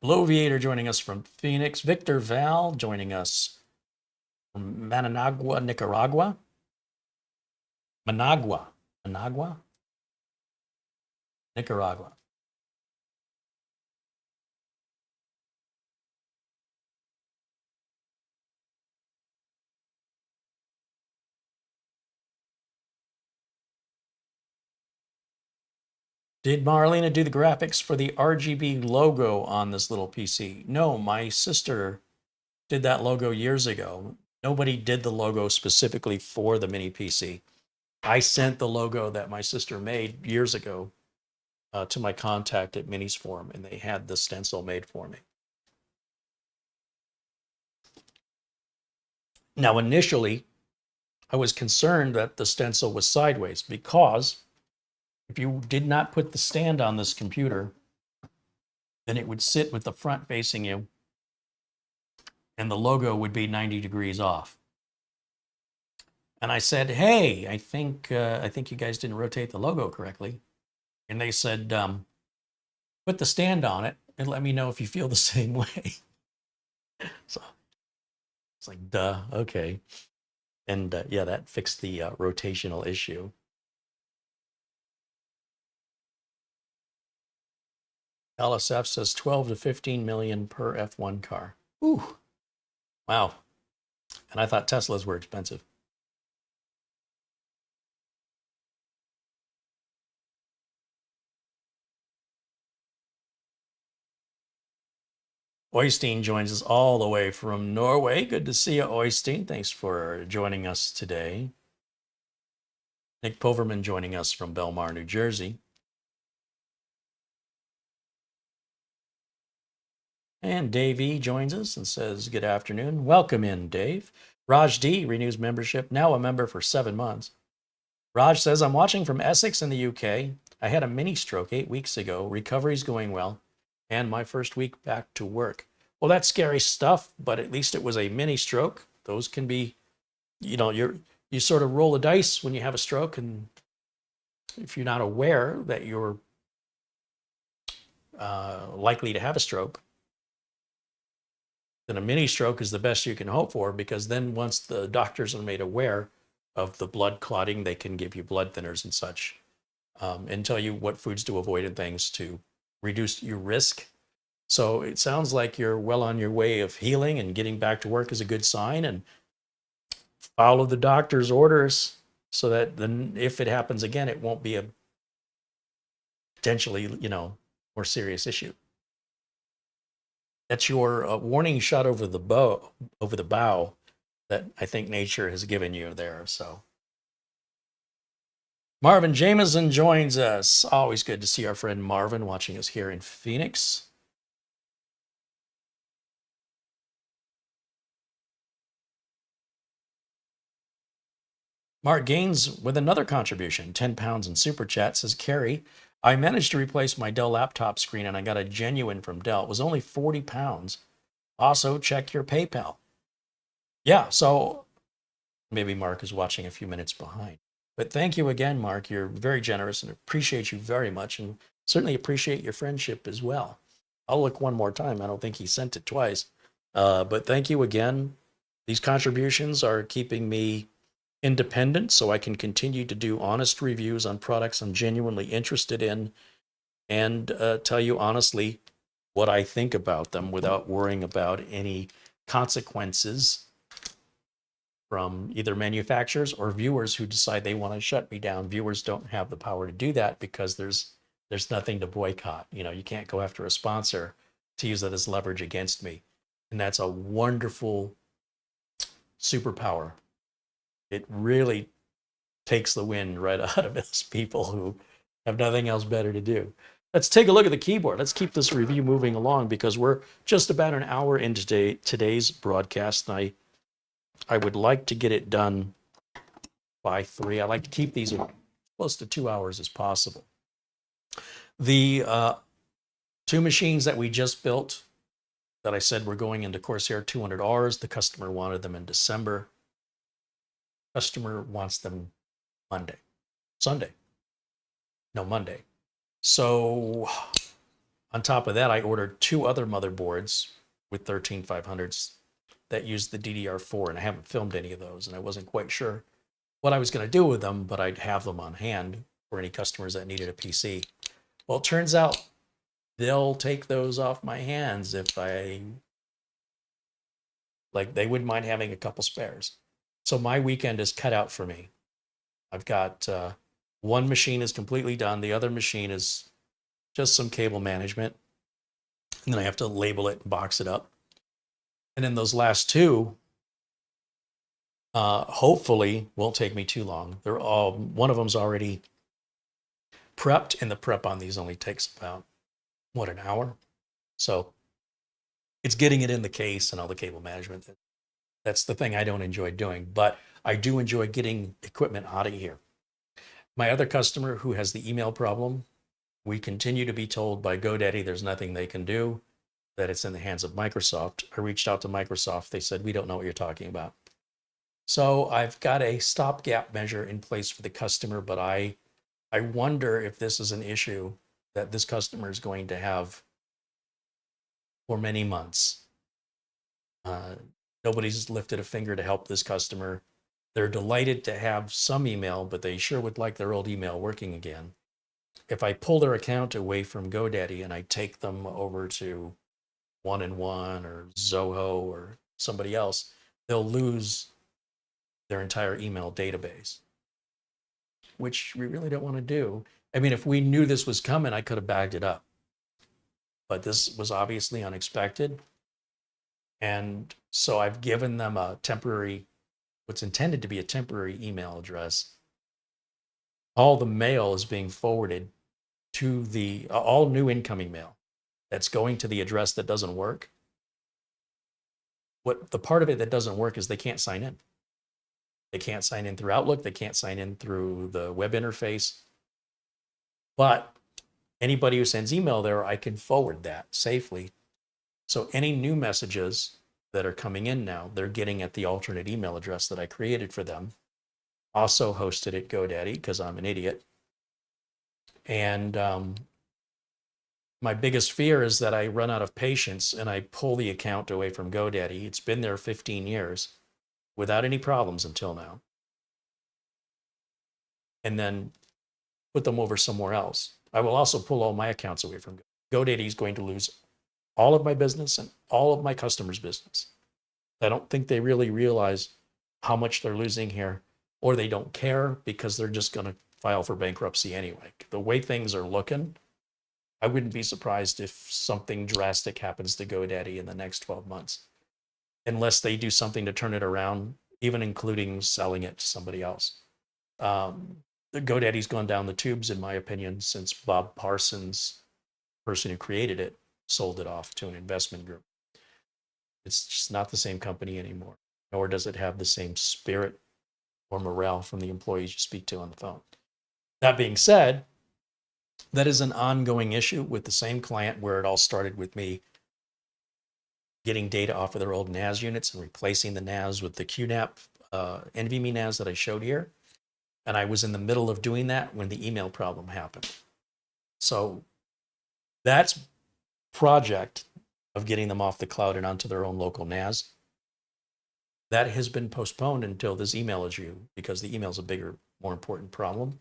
Bloviator joining us from Phoenix. Victor Val joining us from Managua, Nicaragua. Managua, Nicaragua. Did Marlena do the graphics for the RGB logo on this little PC? No, my sister did that logo years ago. Nobody did the logo specifically for the mini PC. I sent the logo that my sister made years ago to my contact at Minisforum, and they had the stencil made for me. Now, initially, I was concerned that the stencil was sideways because if you did not put the stand on this computer, then it would sit with the front facing you, and the logo would be 90 degrees off. And I said, hey, I think you guys didn't rotate the logo correctly. And they said, put the stand on it and let me know if you feel the same way. So it's like, duh, okay. And yeah, that fixed the rotational issue. LSF says 12 to 15 million per F1 car. Ooh, wow. And I thought Teslas were expensive. Oystein joins us all the way from Norway. Good to see you, Oystein. Thanks for joining us today. Nick Poverman joining us from Belmar, New Jersey. And Dave E joins us and says, good afternoon. Welcome in, Dave. Raj D renews membership, now a member for 7 months. Raj says, I'm watching from Essex in the UK. I had a mini stroke 8 weeks ago. Recovery's going well. And my first week back to work. Well, that's scary stuff, but at least it was a mini stroke. Those can be, you know, you sort of roll the dice when you have a stroke, and if you're not aware that you're likely to have a stroke, then a mini stroke is the best you can hope for, because then once the doctors are made aware of the blood clotting, they can give you blood thinners and such, and tell you what foods to avoid and things to reduce your risk. So it sounds like you're well on your way of healing, and getting back to work is a good sign, and follow the doctor's orders so that then if it happens again, it won't be a potentially, you know, more serious issue. That's your warning shot over the bow that I think nature has given you there. So Marvin Jameson joins us. Always good to see our friend Marvin watching us here in Phoenix. Mark Gaines with another contribution, 10 pounds in Super Chat, says, Carey, I managed to replace my Dell laptop screen and I got a genuine from Dell. It was only 40 pounds. Also, check your PayPal. Yeah, so maybe Mark is watching a few minutes behind. But thank you again, Mark. You're very generous and appreciate you very much, and certainly appreciate your friendship as well. I'll look one more time. I don't think he sent it twice. But thank you again. These contributions are keeping me independent so I can continue to do honest reviews on products I'm genuinely interested in, and tell you honestly what I think about them without worrying about any consequences from either manufacturers or viewers who decide they want to shut me down. Viewers don't have the power to do that because there's nothing to boycott. You know, you can't go after a sponsor to use that as leverage against me. And that's a wonderful superpower. It really takes the wind right out of us people who have nothing else better to do. Let's take a look at the keyboard. Let's keep this review moving along because we're just about an hour into today's broadcast. And I would like to get it done by 3. I like to keep these as close to 2 hours as possible. The 2 machines that we just built that I said were going into Corsair 200Rs, the customer wanted them in December. Customer wants them Monday. So on top of that, I ordered 2 other motherboards with 13500s that used the DDR4, and I haven't filmed any of those, and I wasn't quite sure what I was going to do with them, but I'd have them on hand for any customers that needed a PC. Well, it turns out they'll take those off my hands if they wouldn't mind having a couple spares. So my weekend is cut out for me. I've got one machine is completely done. The other machine is just some cable management. And then I have to label it and box it up. And then those last two, hopefully won't take me too long. They're all, one of them's already prepped, and the prep on these only takes about, what, an hour? So it's getting it in the case and all the cable management. That's the thing I don't enjoy doing, but I do enjoy getting equipment out of here. My other customer who has the email problem, we continue to be told by GoDaddy there's nothing they can do, that it's in the hands of Microsoft. I reached out to Microsoft. They said, we don't know what you're talking about. So I've got a stopgap measure in place for the customer, but I wonder if this is an issue that this customer is going to have for many months. Nobody's lifted a finger to help this customer. They're delighted to have some email, but they sure would like their old email working again. If I pull their account away from GoDaddy and I take them over to 1&1 or Zoho or somebody else, they'll lose their entire email database, which we really don't want to do. I mean, if we knew this was coming, I could have bagged it up. But this was obviously unexpected. And so I've given them a temporary, what's intended to be a temporary email address. All the mail is being forwarded to the, all new incoming mail that's going to the address that doesn't work. What the part of it that doesn't work is they can't sign in. They can't sign in through Outlook. They can't sign in through the web interface. But anybody who sends email there, I can forward that safely. So any new messages that are coming in now, they're getting at the alternate email address that I created for them. Also hosted at GoDaddy because I'm an idiot. And my biggest fear is that I run out of patience and I pull the account away from GoDaddy. It's been there 15 years without any problems until now. And then put them over somewhere else. I will also pull all my accounts away from GoDaddy. GoDaddy is going to lose all of my business and all of my customers' business. I don't think they really realize how much they're losing here, or they don't care because they're just going to file for bankruptcy anyway. The way things are looking, I wouldn't be surprised if something drastic happens to GoDaddy in the next 12 months, unless they do something to turn it around, even including selling it to somebody else. GoDaddy's gone down the tubes, in my opinion, since Bob Parsons, the person who created it, sold it off to an investment group. It's just not the same company anymore, nor does it have the same spirit or morale from the employees you speak to on the phone. That being said, that is an ongoing issue with the same client where it all started with me getting data off of their old NAS units and replacing the NAS with the QNAP NVMe NAS that I showed here. And I was in the middle of doing that when the email problem happened. So that's project of getting them off the cloud and onto their own local NAS. That has been postponed until this email is due, because the email is a bigger, more important problem.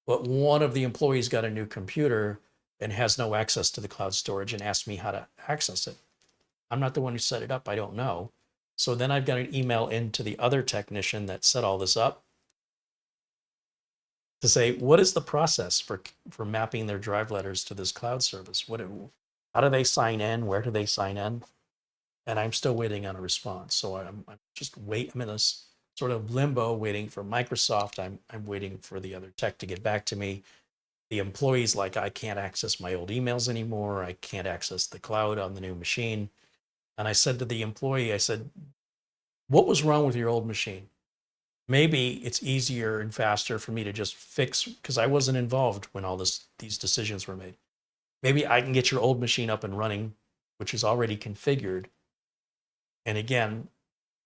But one of the employees got a new computer and has no access to the cloud storage and asked me how to access it. I'm not the one who set it up. I don't know. So then I've got an email into the other technician that set all this up to say, what is the process for mapping their drive letters to this cloud service? How do they sign in? Where do they sign in? And I'm still waiting on a response. So I'm in this sort of limbo, waiting for Microsoft. I'm waiting for the other tech to get back to me. The employee's like, I can't access my old emails anymore. I can't access the cloud on the new machine. And I said to the employee, I said, what was wrong with your old machine? Maybe it's easier and faster for me to just fix, because I wasn't involved when all these decisions were made. Maybe I can get your old machine up and running, which is already configured. And again,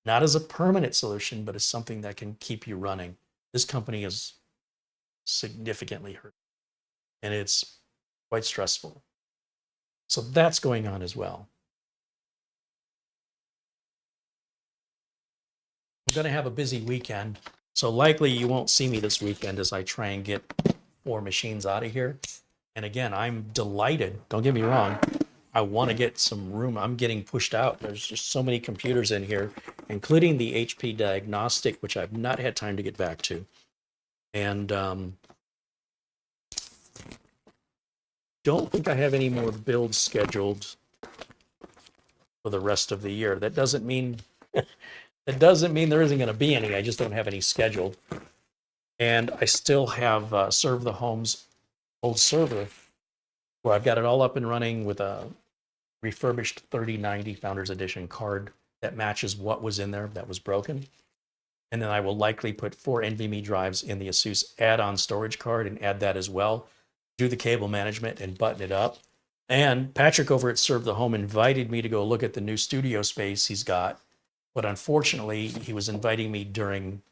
not as a permanent solution, but as something that can keep you running. This company is significantly hurt, and it's quite stressful. So that's going on as well. I'm going to have a busy weekend, so likely you won't see me this weekend as I try and get 4 machines out of here. And again, I'm delighted. Don't get me wrong. I want to get some room. I'm getting pushed out. There's just so many computers in here, including the HP Diagnostic, which I've not had time to get back to. And don't think I have any more builds scheduled for the rest of the year. That doesn't mean there isn't going to be any. I just don't have any scheduled. And I still have Serve the Home's old server where I've got it all up and running with a refurbished 3090 Founders Edition card that matches what was in there that was broken. And then I will likely put 4 NVMe drives in the ASUS add-on storage card and add that as well. Do the cable management and button it up. And Patrick over at Serve the Home invited me to go look at the new studio space he's got. But unfortunately, he was inviting me during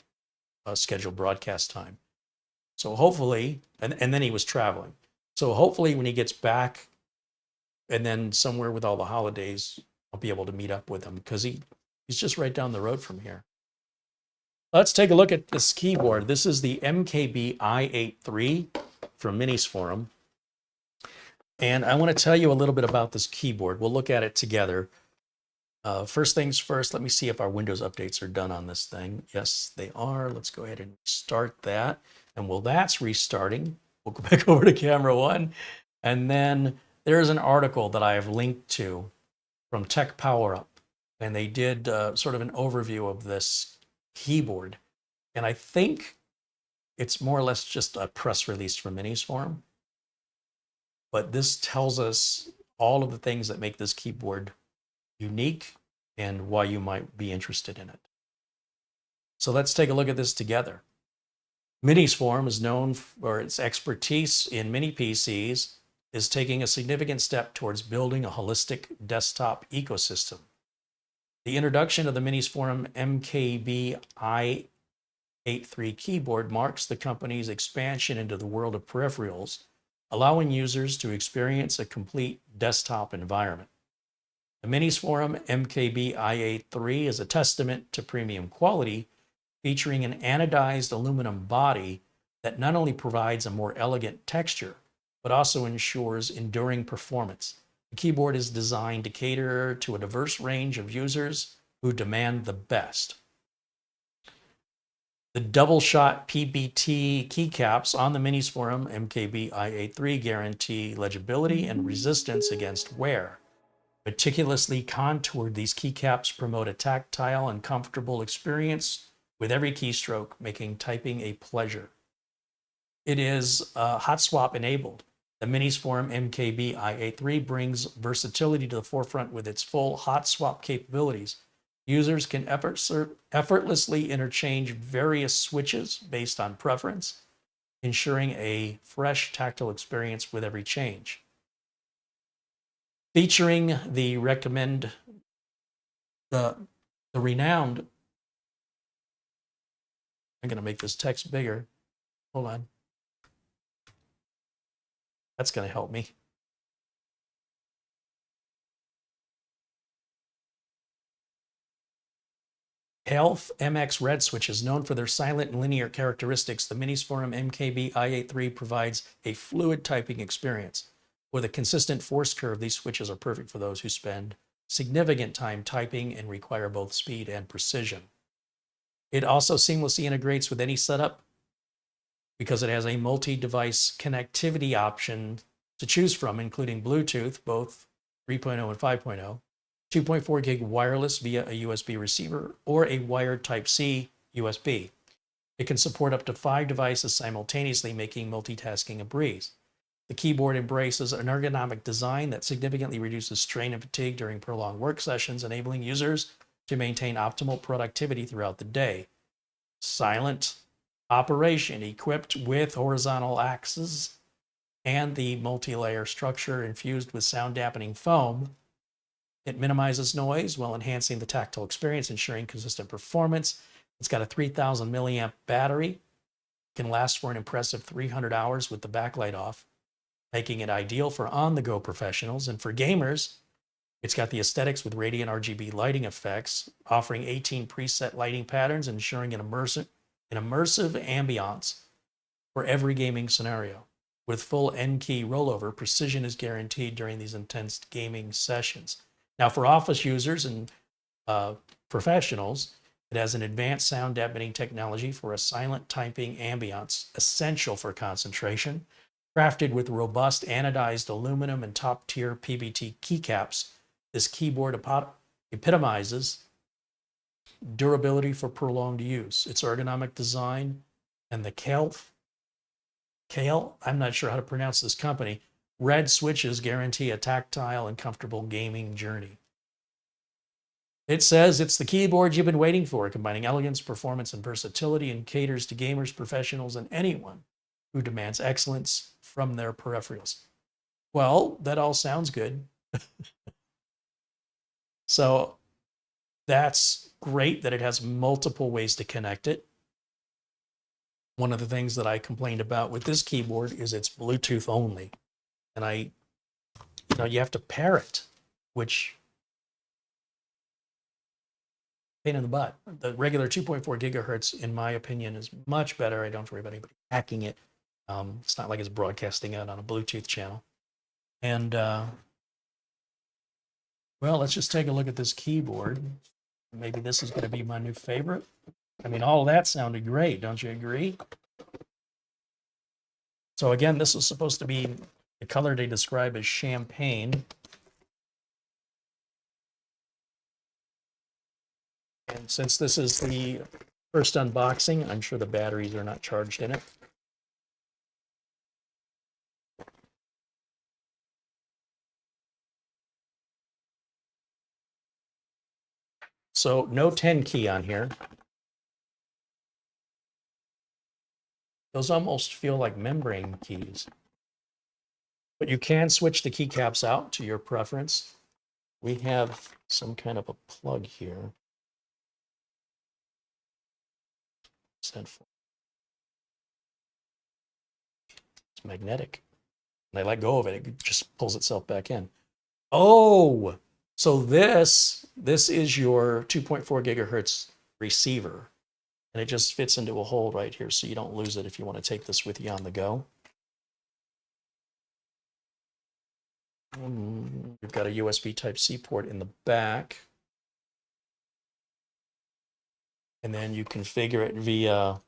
a scheduled broadcast time. So hopefully, and then he was traveling. So hopefully when he gets back, and then somewhere with all the holidays, I'll be able to meet up with him because he's just right down the road from here. Let's take a look at this keyboard. This is the MKB i83 from Minisforum. And I want to tell you a little bit about this keyboard. We'll look at it together. First things first, let me see if our Windows updates are done on this thing. Yes, they are. Let's go ahead and start that. And while that's restarting, we'll go back over to camera 1. And then there's an article that I have linked to from Tech Power Up. And they did sort of an overview of this keyboard. And I think it's more or less just a press release from Minisforum. But this tells us all of the things that make this keyboard unique and why you might be interested in it. So let's take a look at this together. Minisforum is known for its expertise in mini PCs, is taking a significant step towards building a holistic desktop ecosystem. The introduction of the Minisforum MKB i83 keyboard marks the company's expansion into the world of peripherals, allowing users to experience a complete desktop environment. The Minisforum MKB i83 is a testament to premium quality, featuring an anodized aluminum body that not only provides a more elegant texture, but also ensures enduring performance. The keyboard is designed to cater to a diverse range of users who demand the best. The double-shot PBT keycaps on the Minisforum MKB i83 guarantee legibility and resistance against wear. Meticulously contoured, these keycaps promote a tactile and comfortable experience with every keystroke, making typing a pleasure. It is hot swap enabled. The Minisforum MKB i83 brings versatility to the forefront with its full hot swap capabilities. Users can effortlessly interchange various switches based on preference, ensuring a fresh tactile experience with every change. Featuring the renowned, I'm going to make this text bigger. Hold on. That's going to help me. Health MX Red switches, known for their silent and linear characteristics, the Minisforum MKB i83 provides a fluid typing experience. With a consistent force curve, these switches are perfect for those who spend significant time typing and require both speed and precision. It also seamlessly integrates with any setup because it has a multi-device connectivity option to choose from, including Bluetooth, both 3.0 and 5.0, 2.4 gig wireless via a USB receiver, or a wired Type-C USB. It can support up to 5 devices simultaneously, making multitasking a breeze. The keyboard embraces an ergonomic design that significantly reduces strain and fatigue during prolonged work sessions, enabling users to maintain optimal productivity throughout the day. Silent operation, equipped with horizontal axes and the multi-layer structure infused with sound dampening foam. It minimizes noise while enhancing the tactile experience, ensuring consistent performance. It's got a 3,000 milliamp battery. It can last for an impressive 300 hours with the backlight off, making it ideal for on-the-go professionals. And for gamers, it's got the aesthetics with radiant RGB lighting effects, offering 18 preset lighting patterns, ensuring an immersive ambiance for every gaming scenario. With full N-key rollover, precision is guaranteed during these intense gaming sessions. Now, for office users and professionals, it has an advanced sound dampening technology for a silent typing ambiance, essential for concentration. Crafted with robust anodized aluminum and top-tier PBT keycaps, this keyboard epitomizes durability for prolonged use. Its ergonomic design and the I'm not sure how to pronounce this company, red switches guarantee a tactile and comfortable gaming journey. It says it's the keyboard you've been waiting for, combining elegance, performance, and versatility, and caters to gamers, professionals, and anyone who demands excellence from their peripherals. Well, that all sounds good. So that's great that it has multiple ways to connect it. One of the things that I complained about with this keyboard is it's Bluetooth only. And you have to pair it, which pain in the butt. The regular 2.4 gigahertz, in my opinion, is much better. I don't have to worry about anybody hacking it. It's not like it's broadcasting out on a Bluetooth channel. And, well, let's just take a look at this keyboard. Maybe this is going to be my new favorite. I mean, all of that sounded great. Don't you agree? So again, this is supposed to be the color they describe as champagne. And since this is the first unboxing, I'm sure the batteries are not charged in it. So no 10 key on here. Those almost feel like membrane keys. But you can switch the keycaps out to your preference. We have some kind of a plug here. It's magnetic. And I let go of it, it just pulls itself back in. Oh, so this is your 2.4 gigahertz receiver. And it just fits into a hole right here, so you don't lose it if you want to take this with you on the go. You've got a USB Type-C port in the back. And then you configure it via,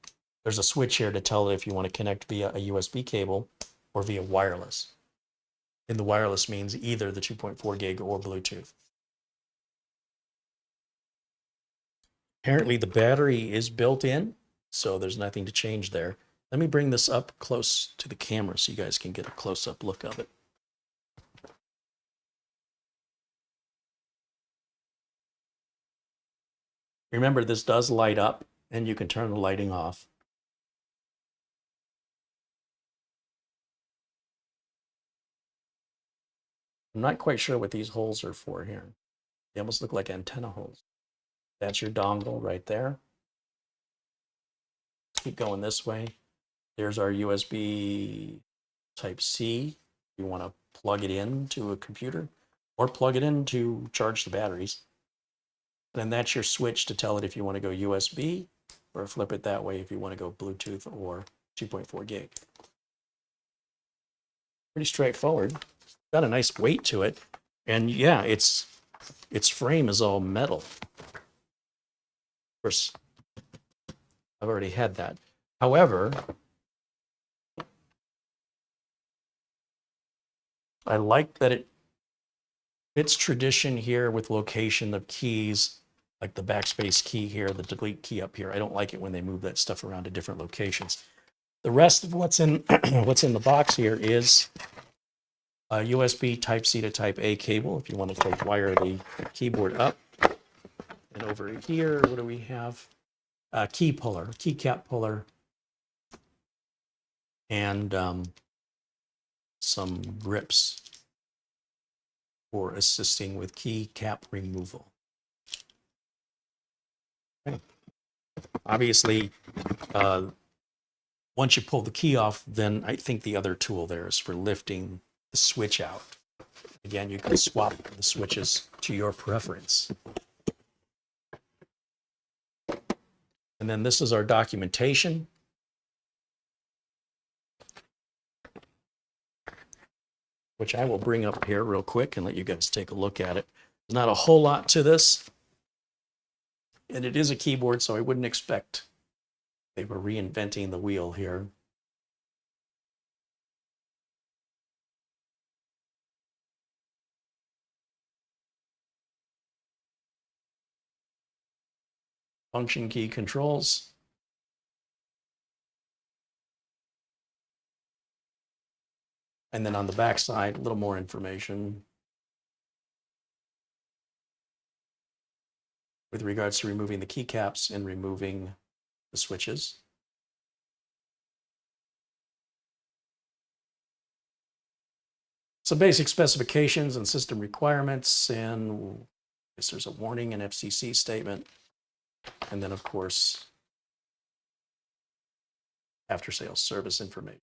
there's a switch here to tell it if you want to connect via a USB cable or via wireless. And the wireless means either the 2.4 gig or Bluetooth. Apparently the battery is built in, so there's nothing to change there. Let me bring this up close to the camera so you guys can get a close-up look of it. Remember, this does light up, and you can turn the lighting off. I'm not quite sure what these holes are for here. They almost look like antenna holes. That's your dongle right there. Keep going this way. There's our USB Type-C. You want to plug it into a computer or plug it in to charge the batteries. Then that's your switch to tell it if you want to go USB or flip it that way if you want to go Bluetooth or 2.4 gig. Pretty straightforward. Got a nice weight to it. And yeah, its frame is all metal. Of course, I've already had that. However, I like that it fits tradition here with location of keys, like the backspace key here, the delete key up here. I don't like it when they move that stuff around to different locations. The rest of what's in what's in the box here is a USB Type-C to Type-A cable if you want to wire the keyboard up. And over here, what do we have? A key puller, keycap puller, and some grips for assisting with keycap removal. Okay. Obviously, once you pull the key off, then I think the other tool there is for lifting the switch out. Again, you can swap the switches to your preference. And then this is our documentation. Which I will bring up here real quick and let you guys take a look at it. There's not a whole lot to this. And it is a keyboard, so I wouldn't expect they were reinventing the wheel here. function key controls. And then on the back side, a little more information with regards to removing the keycaps and removing the switches. Some basic specifications and system requirements, and I guess there's a warning and FCC statement. And then, of course, after-sales service information.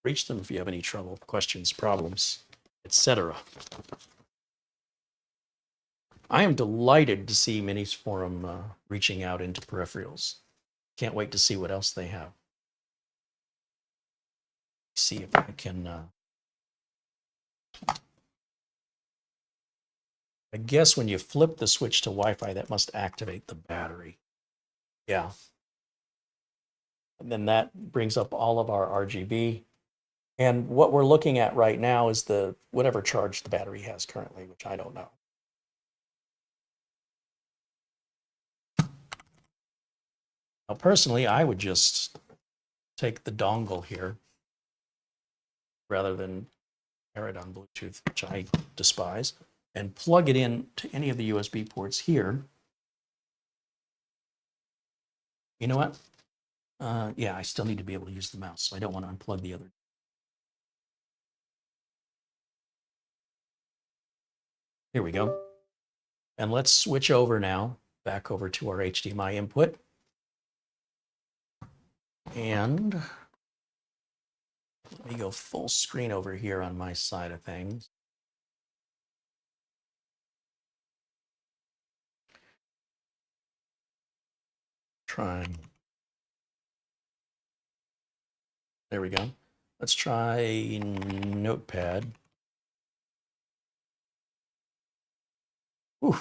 Reach them if you have any trouble, questions, problems, etc. I am delighted to see Minisforum reaching out into peripherals. Can't wait to see what else they have. See if I can... I guess when you flip the switch to Wi-Fi, that must activate the battery. Yeah. And then that brings up all of our RGB. And what we're looking at right now is the whatever charge the battery has currently, which I don't know. Now, personally, I would just take the dongle here rather than pair it on Bluetooth, which I despise, and plug it in to any of the USB ports here. You know what? Yeah, I still need to be able to use the mouse, so I don't want to unplug the other. Here we go. And let's switch over now, back over to our HDMI input. And let me go full screen over here on my side of things. Trying. There we go. Let's try Notepad. Ooh.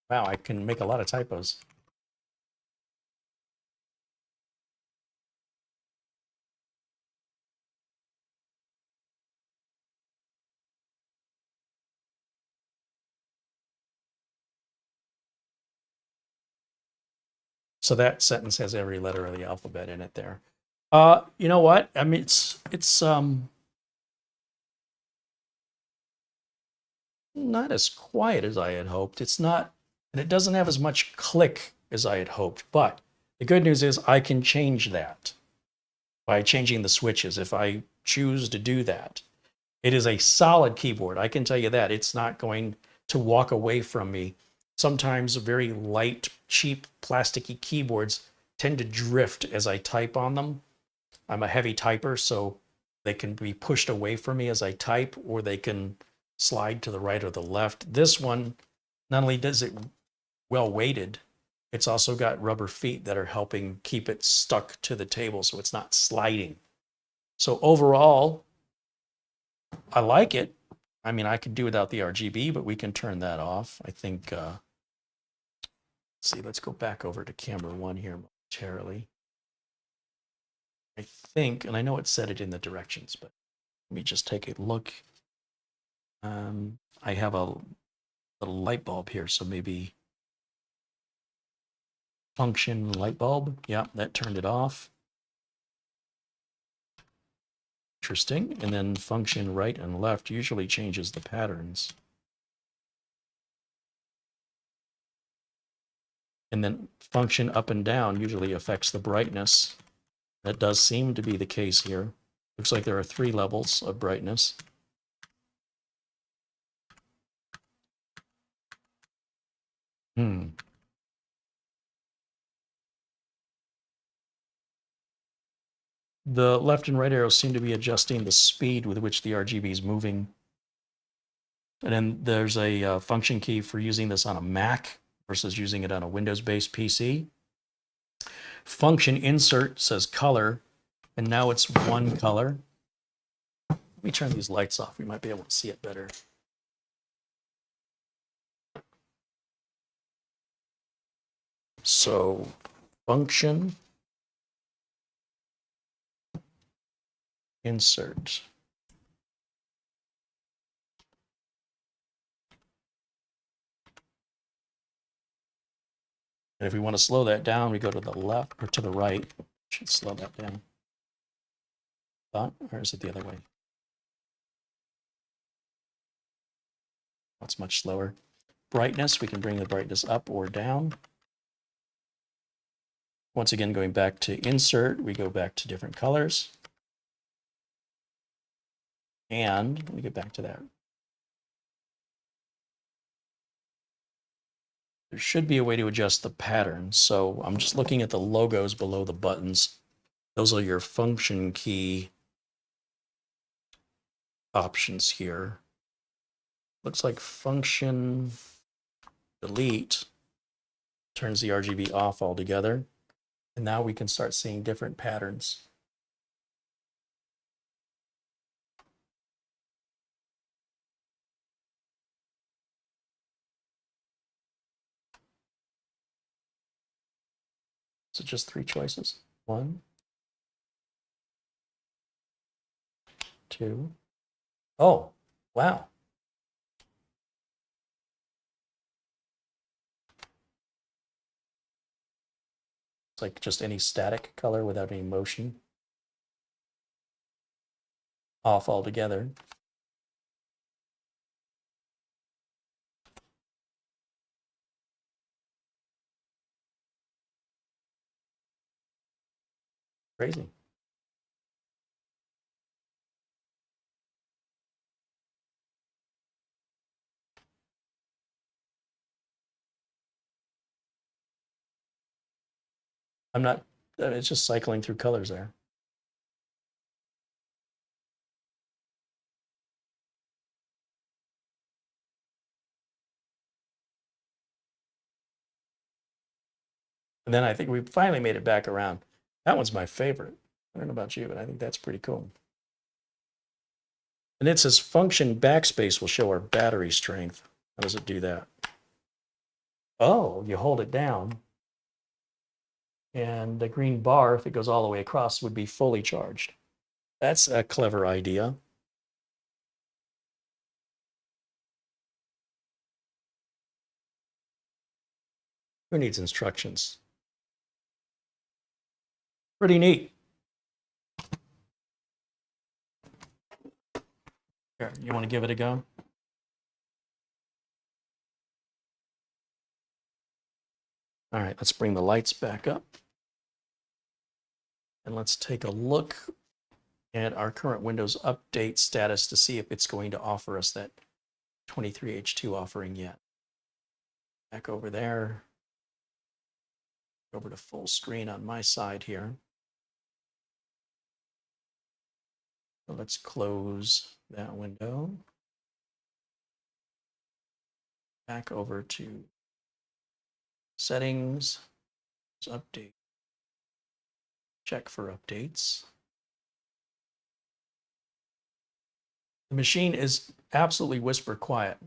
Wow, I can make a lot of typos. So that sentence has every letter of the alphabet in it there. You know what? I mean, it's not as quiet as I had hoped. It's not, and it doesn't have as much click as I had hoped. But the good news is I can change that by changing the switches if I choose to do that. It is a solid keyboard. I can tell you that. It's not going to walk away from me. Sometimes very light, cheap, plasticky keyboards tend to drift as I type on them. I'm a heavy typer, so they can be pushed away from me as I type, or they can slide to the right or the left. This one, not only does it well weighted, it's also got rubber feet that are helping keep it stuck to the table so it's not sliding. So overall, I like it. I mean, I could do without the RGB, but we can turn that off. I think, let's see, let's go back over to camera 1 here momentarily. I think, and I know it said it in the directions, but let me just take a look. I have a little light bulb here, so maybe function light bulb. Yeah, that turned it off. Interesting. And then function right and left usually changes the patterns. And then function up and down usually affects the brightness. That does seem to be the case here. Looks like there are 3 levels of brightness. The left and right arrows seem to be adjusting the speed with which the RGB is moving. And then there's a function key for using this on a Mac versus using it on a Windows-based PC. Function insert says color, and now it's 1 color. Let me turn these lights off. We might be able to see it better. So function, insert. And if we want to slow that down, we go to the left or to the right. Should slow that down. Or is it the other way? That's much slower. Brightness, we can bring the brightness up or down. Once again, going back to insert, we go back to different colors. And let me get back to that. There should be a way to adjust the pattern. So I'm just looking at the logos below the buttons. Those are your function key options here. Looks like function delete turns the RGB off altogether. And now we can start seeing different patterns. So just 3 choices. 1, 2. Oh, wow. It's like just any static color without any motion. Off altogether. Crazy. I'm not, it's just cycling through colors there. And then I think we finally made it back around. That one's my favorite. I don't know about you, but I think that's pretty cool. And it says function backspace will show our battery strength. How does it do that? Oh, you hold it down. And the green bar, if it goes all the way across, would be fully charged. That's a clever idea. Who needs instructions? Pretty neat. Here, you want to give it a go? All right, let's bring the lights back up. And let's take a look at our current Windows update status to see if it's going to offer us that 23H2 offering yet. Back over there. Over to full screen on my side here. So let's close that window. Back over to settings, update. Check for updates. The machine is absolutely whisper quiet.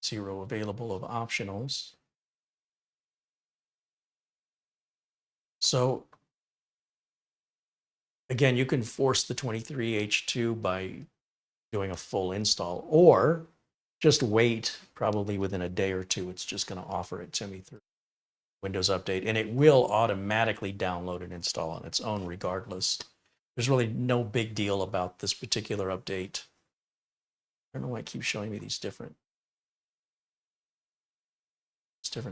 Zero available of optionals. So again, you can force the 23H2 by doing a full install, or just wait. Probably within a day or two, it's just going to offer it to me through Windows Update, and it will automatically download and install on its own regardless. There's really no big deal about this particular update. I don't know why it keeps showing me these different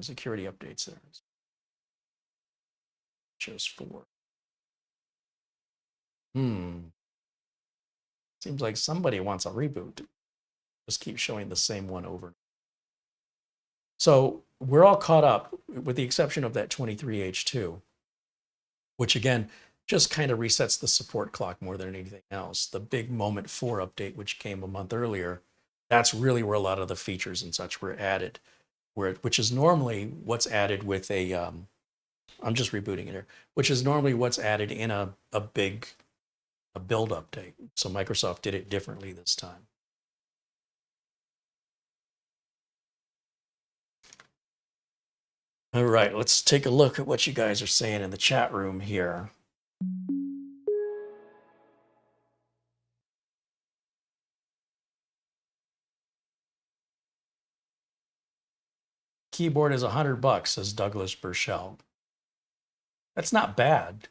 security updates there. It shows 4. Seems like somebody wants a reboot. Just keep showing the same one over. So we're all caught up, with the exception of that 23H2, which again, just kind of resets the support clock more than anything else. The big Moment 4 update, which came a month earlier, that's really where a lot of the features and such were added, which is normally what's added with a, I'm just rebooting it here, which is normally what's added in a build update. So Microsoft did it differently this time. All right, let's take a look at what you guys are saying in the chat room here. Keyboard is $100, says Douglas Burchell. That's not bad.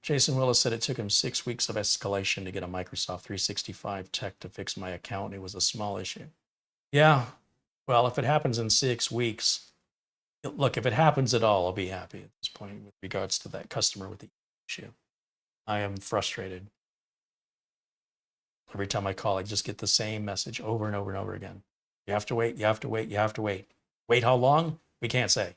Jason Willis said it took him 6 weeks of escalation to get a Microsoft 365 tech to fix my account. It was a small issue. Yeah, well, if it happens in 6 weeks, look, if it happens at all, I'll be happy at this point with regards to that customer with the issue. I am frustrated. Every time I call, I just get the same message over and over and over again. You have to wait, you have to wait, you have to wait. Wait how long? We can't say.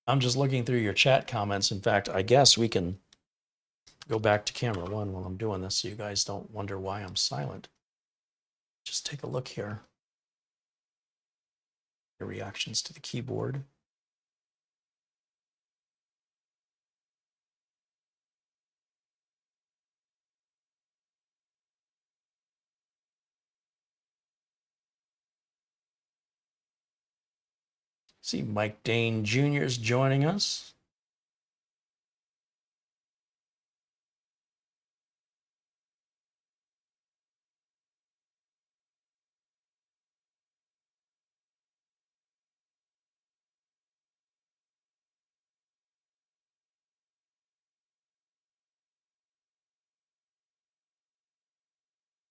I'm just looking through your chat comments. In fact, I guess we can go back to camera one while I'm doing this so you guys don't wonder why I'm silent. Just take a look here. Your reactions to the keyboard. See Mike Dane Jr. is joining us.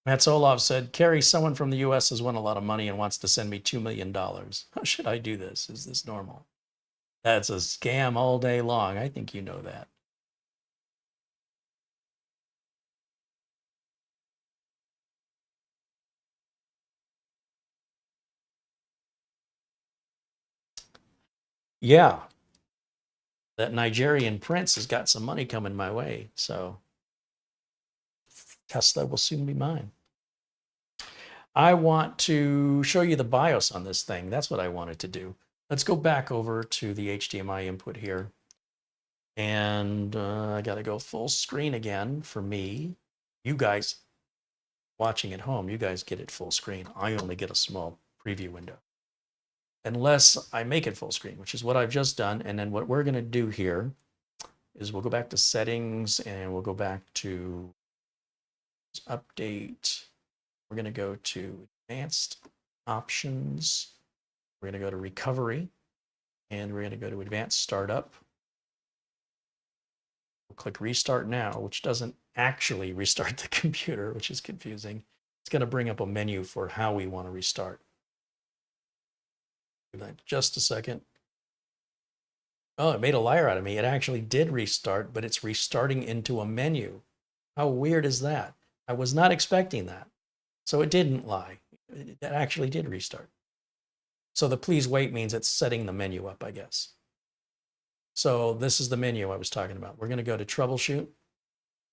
Matt Solov said, Carey, someone from the US has won a lot of money and wants to send me $2 million. How should I do this? Is this normal? That's a scam all day long. I think you know that. Yeah. That Nigerian prince has got some money coming my way. So Tesla will soon be mine. I want to show you the BIOS on this thing. That's what I wanted to do. Let's go back over to the HDMI input here. And I got to go full screen again for me. You guys watching at home, you guys get it full screen. I only get a small preview window. Unless I make it full screen, which is what I've just done. And then what we're going to do here is we'll go back to settings and we'll go back to update. We're going to go to advanced options. We're going to go to recovery and we're going to go to advanced startup. We'll click restart now, which doesn't actually restart the computer, which is confusing. It's going to bring up a menu for how we want to restart. Give that just a second. Oh, it made a liar out of me. It actually did restart, but it's restarting into a menu. How weird is that? I was not expecting that. So it didn't lie. It actually did restart. So the please wait means it's setting the menu up, I guess. So this is the menu I was talking about. We're going to go to troubleshoot.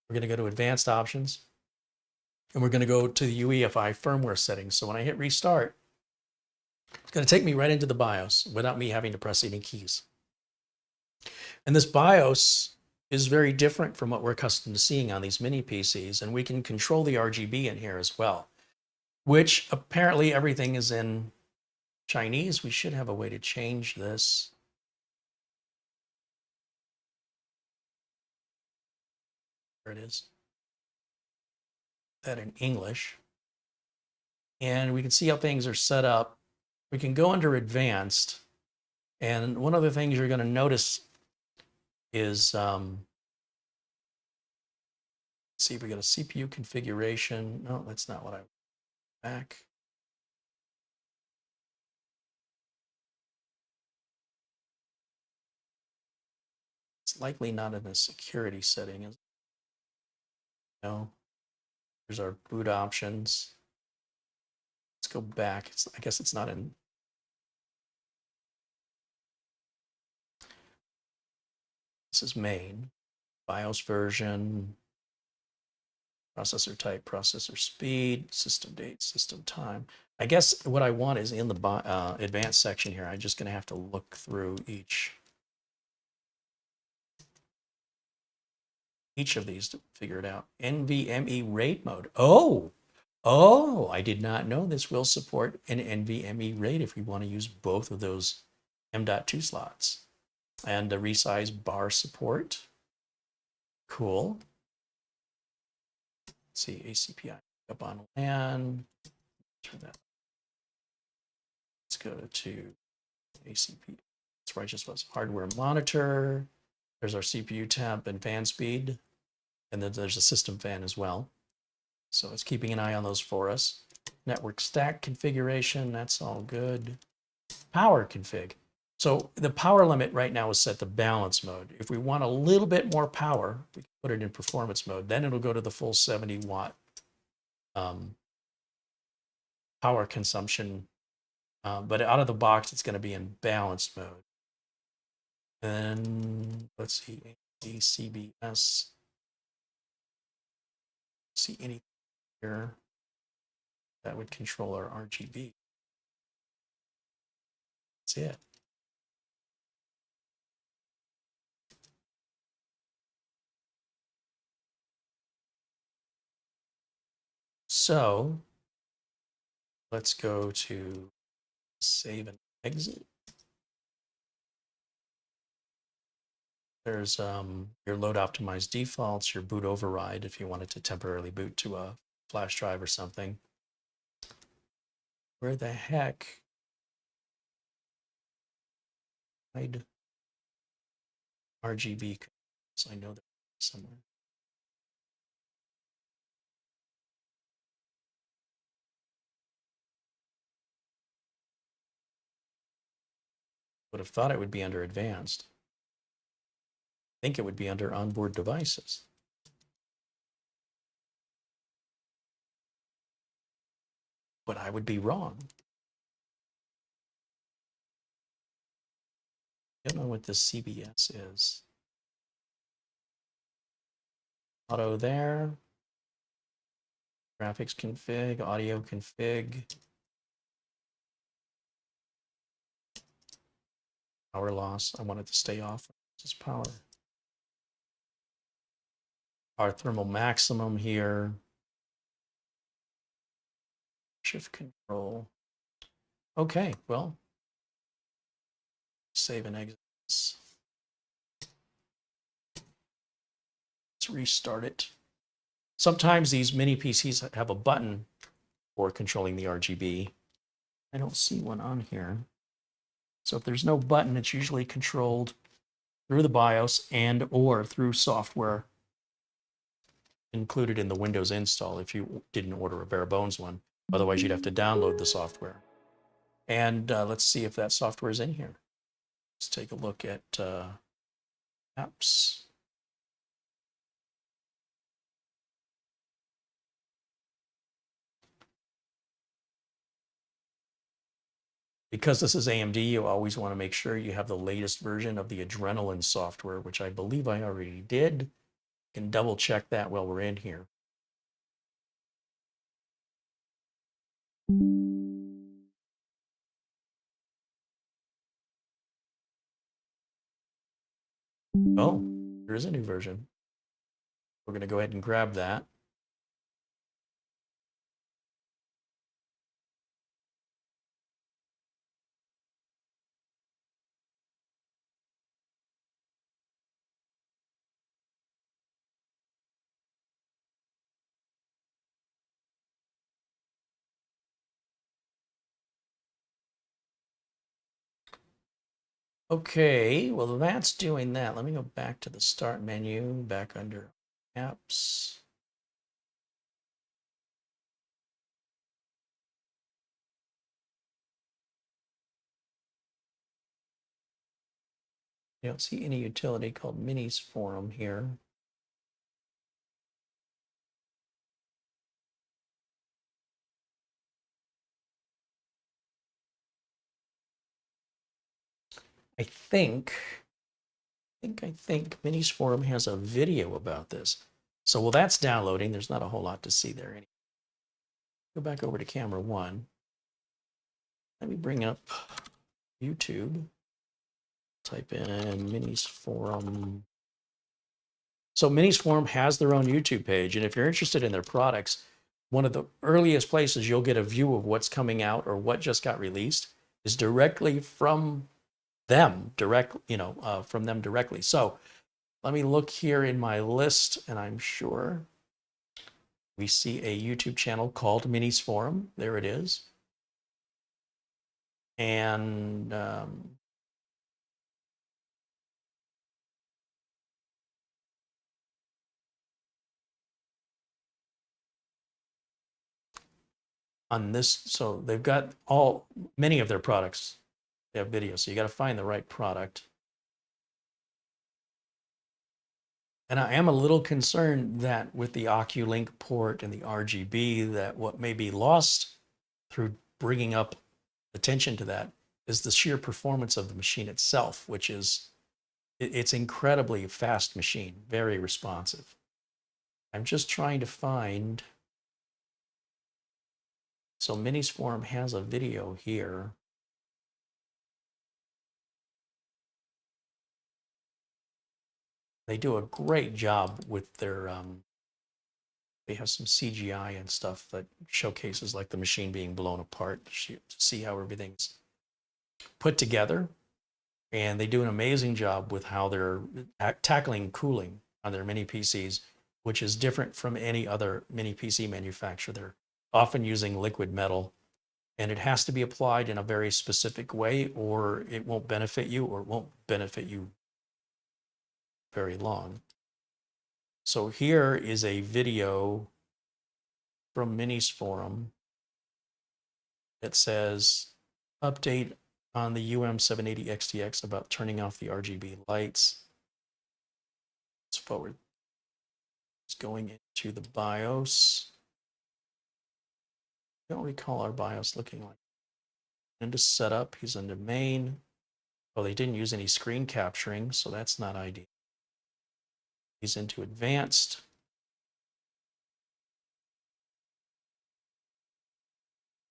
We're going to go to advanced options. And we're going to go to the UEFI firmware settings. So when I hit restart, it's going to take me right into the BIOS without me having to press any keys. And this BIOS is very different from what we're accustomed to seeing on these mini PCs. And we can control the RGB in here as well, which apparently everything is in Chinese. We should have a way to change this. There it is. That in English. And we can see how things are set up. We can go under advanced. And one of the things you're going to notice is, see if we got a CPU configuration. No, that's not what I want. Back. It's likely not in the security setting. Is it? No. Here's our boot options. Let's go back. I guess it's not in. This is main. BIOS version, processor type, processor speed, system date, system time. I guess what I want is in the advanced section here. I'm just going to have to look through each of these to figure it out. NVMe RAID mode. Oh, I did not know this will support an NVMe RAID if we want to use both of those M.2 slots. And a resize bar support. Cool. Let's see, ACPI up on LAN. Turn that. Let's go to ACPI. That's where I just was. Hardware monitor. There's our CPU temp and fan speed. And then there's a system fan as well. So it's keeping an eye on those for us. Network stack configuration, that's all good. Power config. So the power limit right now is set to balance mode. If we want a little bit more power, we can put it in performance mode. Then it'll go to the full 70 watt power consumption. But out of the box, it's going to be in balanced mode. And let's see, CBS. See anything here that would control our RGB. That's it. So let's go to save and exit. There's your load optimized defaults, your boot override if you wanted to temporarily boot to a flash drive or something. Where the heck? Hide RGB. So I know that somewhere. Would have thought it would be under advanced. I think it would be under onboard devices. But I would be wrong. I don't know what this CBS is. Auto there. Graphics config, audio config. Power loss, I want it to stay off. This is power. Our thermal maximum here. Shift control. Okay, well, save and exit. Let's restart it. Sometimes these mini PCs have a button for controlling the RGB. I don't see one on here. So if there's no button, it's usually controlled through the BIOS and or through software included in the Windows install if you didn't order a bare bones one. Otherwise, you'd have to download the software. And let's see if that software is in here. Let's take a look at apps. Because this is AMD, you always want to make sure you have the latest version of the Adrenaline software, which I believe I already did. You can double check that while we're in here. Oh, there is a new version. We're going to go ahead and grab that. Okay, well, that's doing that. Let me go back to the start menu, back under apps. I don't see any utility called Minisforum here. I think think Minisforum has a video about this. So while that's downloading, there's not a whole lot to see there. Anyway. Go back over to camera 1. Let me bring up YouTube. Type in Minisforum. So Minisforum has their own YouTube page, and if you're interested in their products, one of the earliest places you'll get a view of what's coming out or what just got released is directly from them, from them directly. So let me look here in my list, and I'm sure we see a YouTube channel called Minisforum. There it is. And on this, so they've got many of their products, they have videos, so you got to find the right product. And I am a little concerned that with the Oculink port and the RGB, that what may be lost through bringing up attention to that is the sheer performance of the machine itself, which is, it's incredibly fast machine, very responsive. I'm just trying to find, so Minisforum has a video here. They do a great job with their, they have some CGI and stuff that showcases like the machine being blown apart to see how everything's put together. And they do an amazing job with how they're tackling cooling on their mini PCs, which is different from any other mini PC manufacturer. They're often using liquid metal, and it has to be applied in a very specific way or it won't benefit you, or it won't benefit you very long. So here is a video from Minisforum that says update on the UM780 XTX about turning off the RGB lights. Let's forward. It's going into the BIOS. I don't recall our BIOS looking like. Into setup, he's under main. Oh, they didn't use any screen capturing, so that's not ideal. He's into advanced.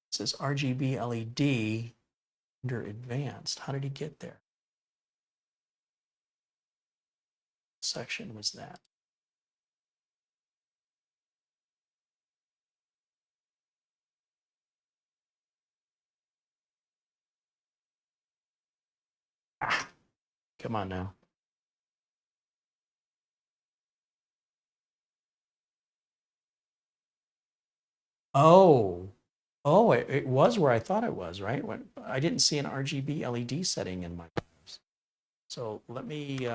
It says RGB LED under advanced. How did he get there? What section was that? Ah, come on now. Oh, it was where I thought it was, right? When I didn't see an RGB LED setting in my. So let me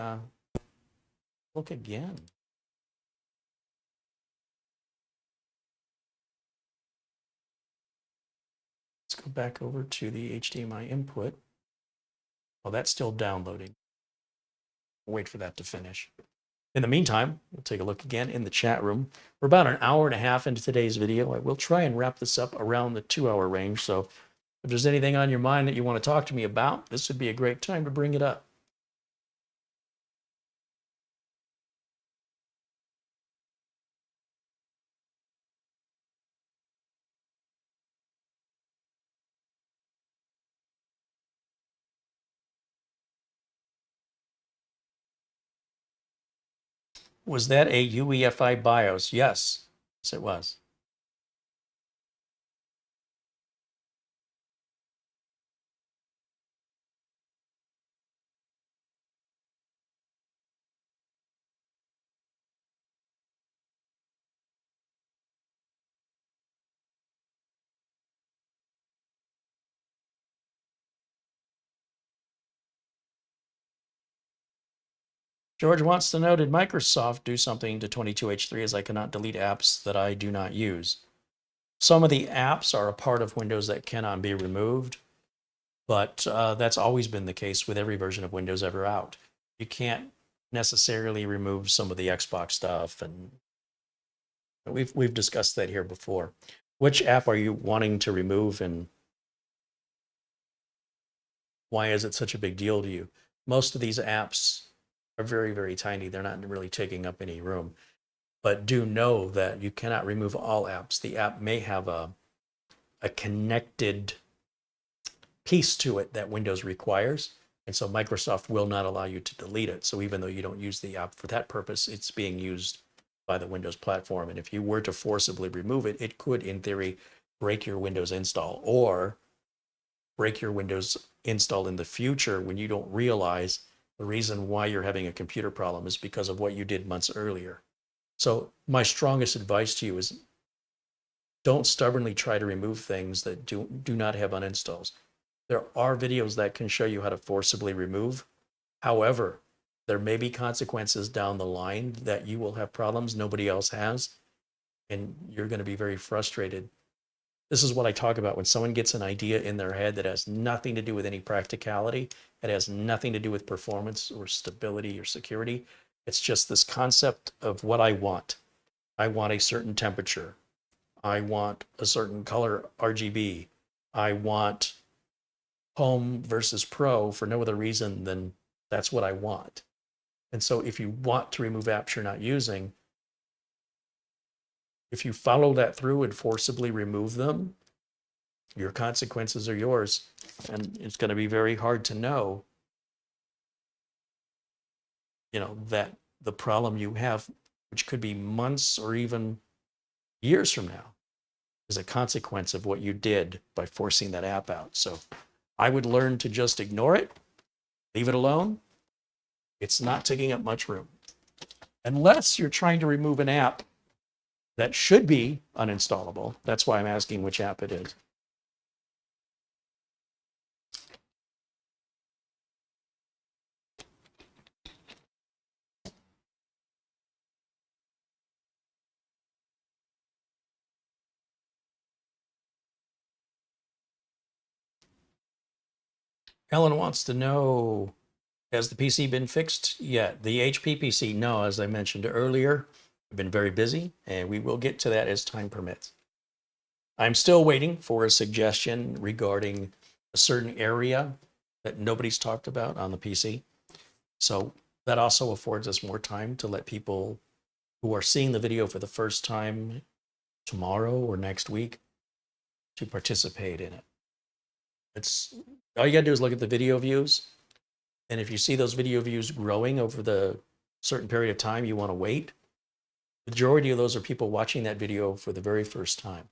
look again. Let's go back over to the HDMI input. Oh, that's still downloading. Wait for that to finish. In the meantime, we'll take a look again in the chat room. We're about an hour and a half into today's video. I will try and wrap this up around the 2-hour range. So if there's anything on your mind that you want to talk to me about, this would be a great time to bring it up. Was that a UEFI BIOS? Yes, yes it was. George wants to know, did Microsoft do something to 22H3 as I cannot delete apps that I do not use? Some of the apps are a part of Windows that cannot be removed, but that's always been the case with every version of Windows ever out. You can't necessarily remove some of the Xbox stuff, and we've discussed that here before. Which app are you wanting to remove, and why is it such a big deal to you? Most of these apps are very, very tiny. They're not really taking up any room. But do know that you cannot remove all apps. The app may have a connected piece to it that Windows requires. And so Microsoft will not allow you to delete it. So even though you don't use the app for that purpose, it's being used by the Windows platform. And if you were to forcibly remove it, it could, in theory, break your Windows install or break your Windows install in the future when you don't realize the reason why you're having a computer problem is because of what you did months earlier. So my strongest advice to you is don't stubbornly try to remove things that do not have uninstalls. There are videos that can show you how to forcibly remove. However, there may be consequences down the line that you will have problems nobody else has, and you're going to be very frustrated. This is what I talk about when someone gets an idea in their head that has nothing to do with any practicality. It has nothing to do with performance or stability or security. It's just this concept of what I want. I want a certain temperature. I want a certain color RGB. I want home versus pro for no other reason than that's what I want. And so if you want to remove apps you're not using, if you follow that through and forcibly remove them, your consequences are yours. And it's going to be very hard to know, that the problem you have, which could be months or even years from now, is a consequence of what you did by forcing that app out. So I would learn to just ignore it, leave it alone. It's not taking up much room. Unless you're trying to remove an app that should be uninstallable. That's why I'm asking which app it is. Ellen wants to know, has the PC been fixed yet? The HP PC, no, as I mentioned earlier, I've been very busy, and we will get to that as time permits. I'm still waiting for a suggestion regarding a certain area that nobody's talked about on the PC. So that also affords us more time to let people who are seeing the video for the first time tomorrow or next week to participate in it. It's all you gotta do is look at the video views. And if you see those video views growing over the certain period of time you want to wait, the majority of those are people watching that video for the very first time.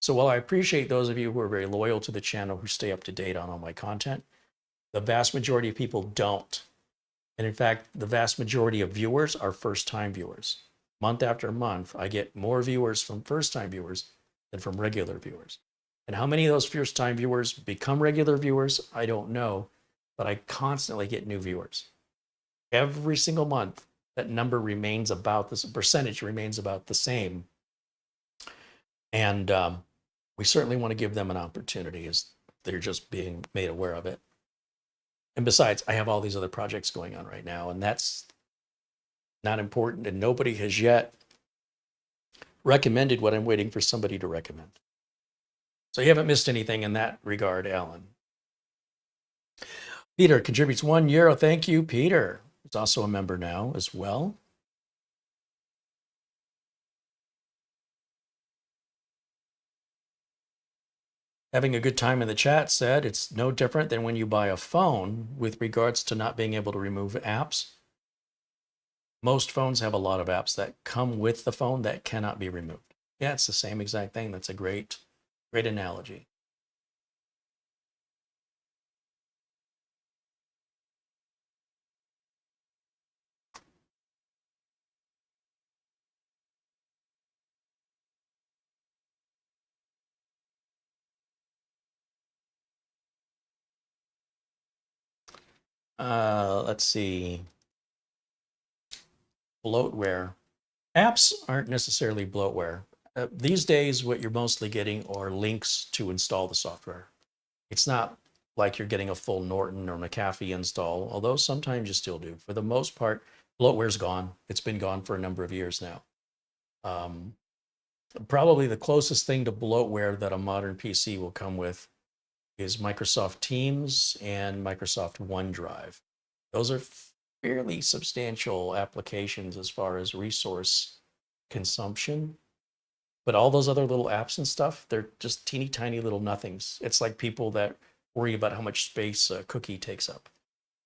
So while I appreciate those of you who are very loyal to the channel, who stay up to date on all my content, the vast majority of people don't. And in fact, the vast majority of viewers are first-time viewers. Month after month, I get more viewers from first-time viewers than from regular viewers. And how many of those first-time viewers become regular viewers, I don't know, but I constantly get new viewers. Every single month, that number remains about this, percentage remains about the same. And we certainly want to give them an opportunity as they're just being made aware of it. And besides, I have all these other projects going on right now, and that's not important, and nobody has yet recommended what I'm waiting for somebody to recommend. So you haven't missed anything in that regard, Alan. Peter contributes €1. Thank you, Peter. He's also a member now as well. Having a good time in the chat said it's no different than when you buy a phone with regards to not being able to remove apps. Most phones have a lot of apps that come with the phone that cannot be removed. Yeah, it's the same exact thing. That's a great analogy. Let's see. Bloatware. Apps aren't necessarily bloatware. These days, what you're mostly getting are links to install the software. It's not like you're getting a full Norton or McAfee install, although sometimes you still do. For the most part, bloatware's gone. It's been gone for a number of years now. Probably the closest thing to bloatware that a modern PC will come with is Microsoft Teams and Microsoft OneDrive. Those are fairly substantial applications as far as resource consumption. But all those other little apps and stuff, they're just teeny tiny little nothings. It's like people that worry about how much space a cookie takes up.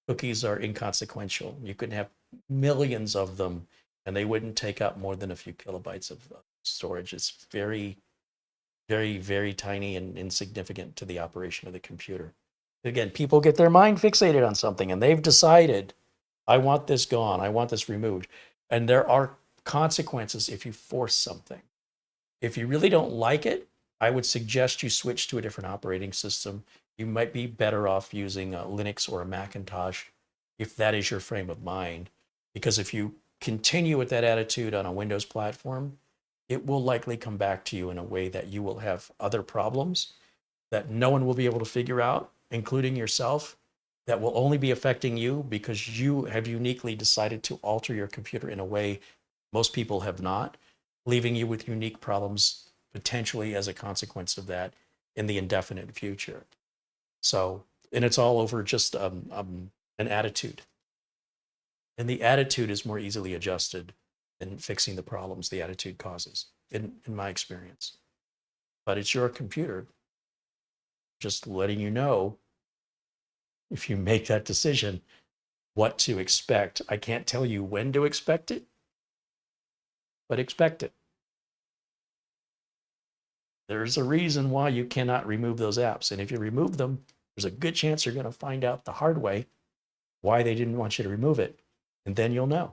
Cookies are inconsequential. You could have millions of them and they wouldn't take up more than a few kilobytes of storage. It's very, very, very tiny and insignificant to the operation of the computer. Again, people get their mind fixated on something and they've decided, I want this gone, I want this removed. And there are consequences if you force something. If you really don't like it, I would suggest you switch to a different operating system. You might be better off using a Linux or a Macintosh if that is your frame of mind. Because if you continue with that attitude on a Windows platform, it will likely come back to you in a way that you will have other problems that no one will be able to figure out, including yourself, that will only be affecting you because you have uniquely decided to alter your computer in a way most people have not, leaving you with unique problems potentially as a consequence of that in the indefinite future. So, and it's all over just an attitude. And the attitude is more easily adjusted than fixing the problems the attitude causes, in my experience. But it's your computer. Just letting you know, if you make that decision, what to expect. I can't tell you when to expect it, but expect it. There's a reason why you cannot remove those apps. And if you remove them, there's a good chance you're going to find out the hard way why they didn't want you to remove it. And then you'll know.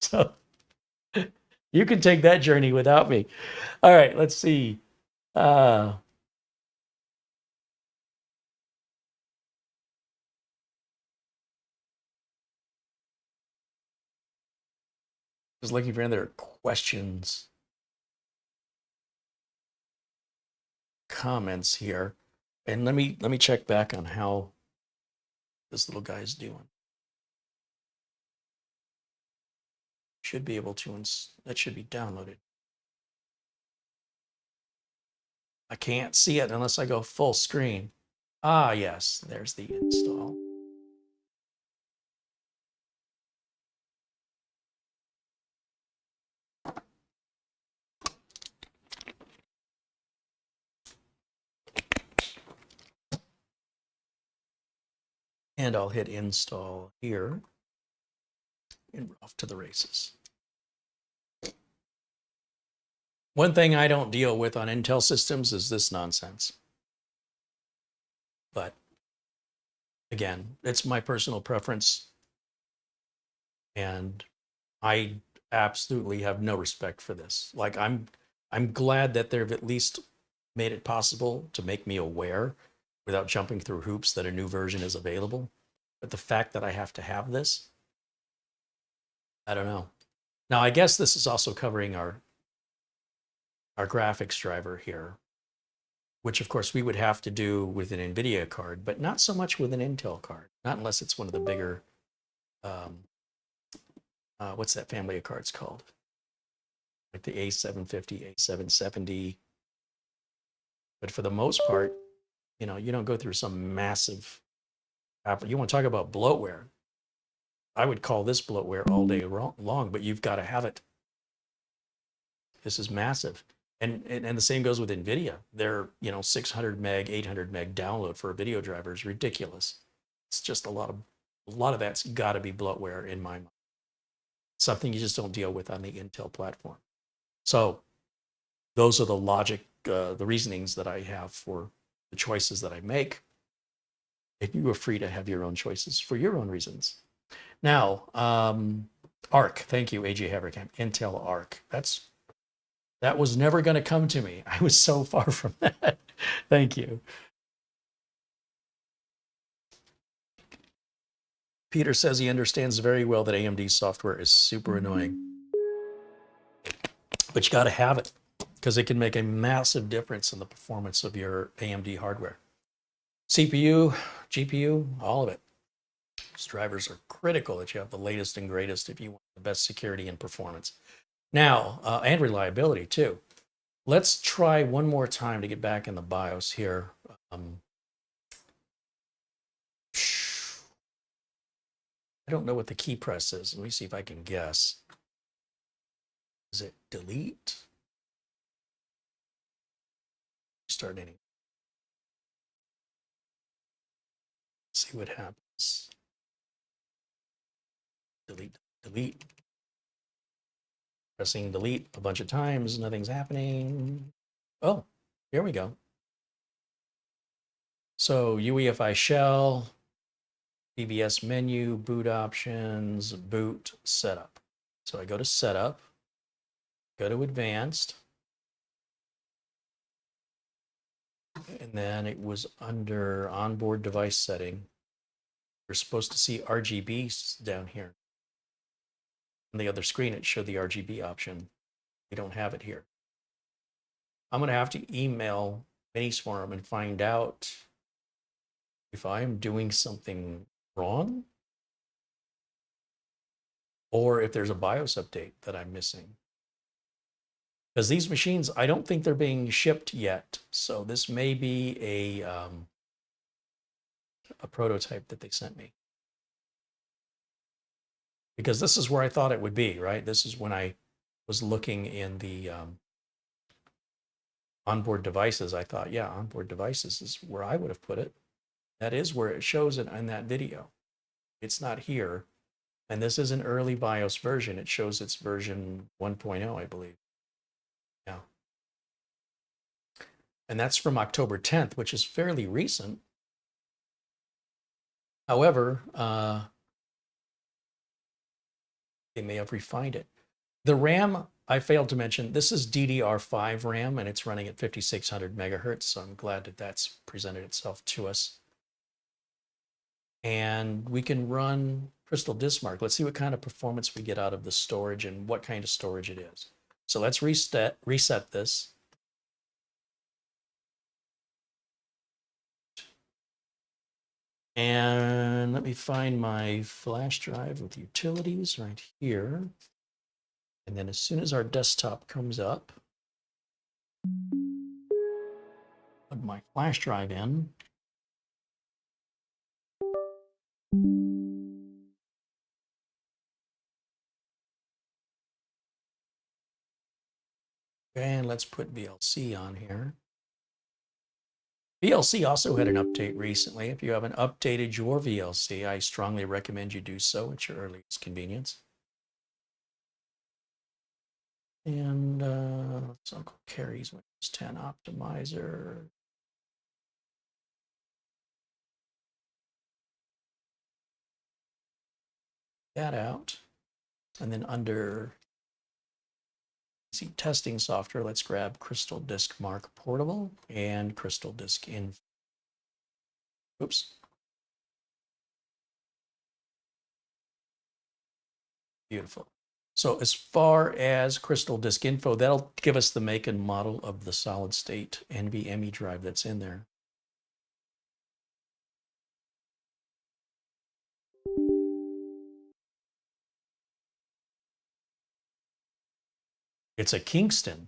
So you can take that journey without me. All right, let's see. Just looking for any other questions, comments here. And let me check back on how this little guy is doing. Should be able to, that should be downloaded. I can't see it unless I go full screen. Ah, yes, there's the install. And I'll hit install here. And we're off to the races. One thing I don't deal with on Intel systems is this nonsense. But again, it's my personal preference. And I absolutely have no respect for this. Like I'm glad that they've at least made it possible to make me aware without jumping through hoops that a new version is available. But the fact that I have to have this, I don't know. Now, I guess this is also covering our graphics driver here, which of course we would have to do with an NVIDIA card, but not so much with an Intel card, not unless it's one of the bigger, what's that family of cards called? Like the A750, A770. But for the most part, you know, you don't go through some massive, you want to talk about bloatware. I would call this bloatware all day long, but you've got to have it. This is massive. And the same goes with NVIDIA. Their, 600 meg, 800 meg download for a video driver is ridiculous. It's just a lot of that's got to be bloatware in my mind. Something you just don't deal with on the Intel platform. So those are the logic, the reasonings that I have for the choices that I make. And you are free to have your own choices for your own reasons. Now, ARC, thank you, AJ Haverkamp, Intel ARC. That was never going to come to me. I was so far from that. Thank you. Peter says he understands very well that AMD software is super annoying. But you got to have it because it can make a massive difference in the performance of your AMD hardware. CPU, GPU, all of it. These drivers are critical that you have the latest and greatest if you want the best security and performance. Now, and reliability too. Let's try one more time to get back in the BIOS here. I don't know what the key press is. Let me see if I can guess. Is it delete? Start any. See what happens. Delete, delete. Pressing delete a bunch of times, nothing's happening. Oh, here we go. So UEFI shell, BBS menu, boot options, boot setup. So I go to setup, go to advanced, and then it was under onboard device setting. You're supposed to see RGB down here. On the other screen, it showed the RGB option. We don't have it here. I'm going to have to email Minisforum and find out if I am doing something wrong or if there's a BIOS update that I'm missing. Because these machines, I don't think they're being shipped yet. So this may be a prototype that they sent me. Because this is where I thought it would be, right? This is when I was looking in the onboard devices. I thought, yeah, onboard devices is where I would have put it. That is where it shows it in that video. It's not here. And this is an early BIOS version. It shows it's version 1.0, I believe. Yeah. And that's from October 10th, which is fairly recent. However, they may have refined it. The RAM, I failed to mention, this is DDR5 RAM, and it's running at 5600 megahertz, so I'm glad that that's presented itself to us. And we can run Crystal Disk Mark. Let's see what kind of performance we get out of the storage and what kind of storage it is. So let's reset this. And let me find my flash drive with utilities right here. And then as soon as our desktop comes up, put my flash drive in. And let's put VLC on here. VLC also had an update recently. If you haven't updated your VLC, I strongly recommend you do so at your earliest convenience. And it's Uncle Carey's Windows 10 optimizer. That out. And then under testing software, let's grab Crystal Disk Mark Portable and Crystal Disk Info. Oops. Beautiful. So as far as Crystal Disk Info, that'll give us the make and model of the solid state NVMe drive that's in there. It's a Kingston,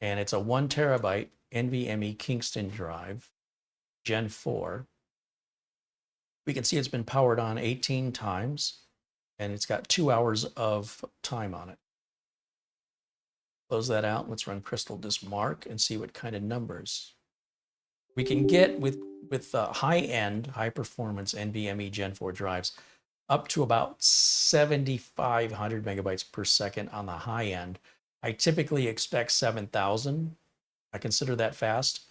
and it's a 1 terabyte NVMe Kingston drive, Gen 4. We can see it's been powered on 18 times, and it's got 2 hours of time on it. Close that out. Let's run Crystal Disk Mark and see what kind of numbers we can get with high-end, high-performance NVMe Gen 4 drives, up to about 7,500 megabytes per second on the high end. I typically expect 7,000. I consider that fast,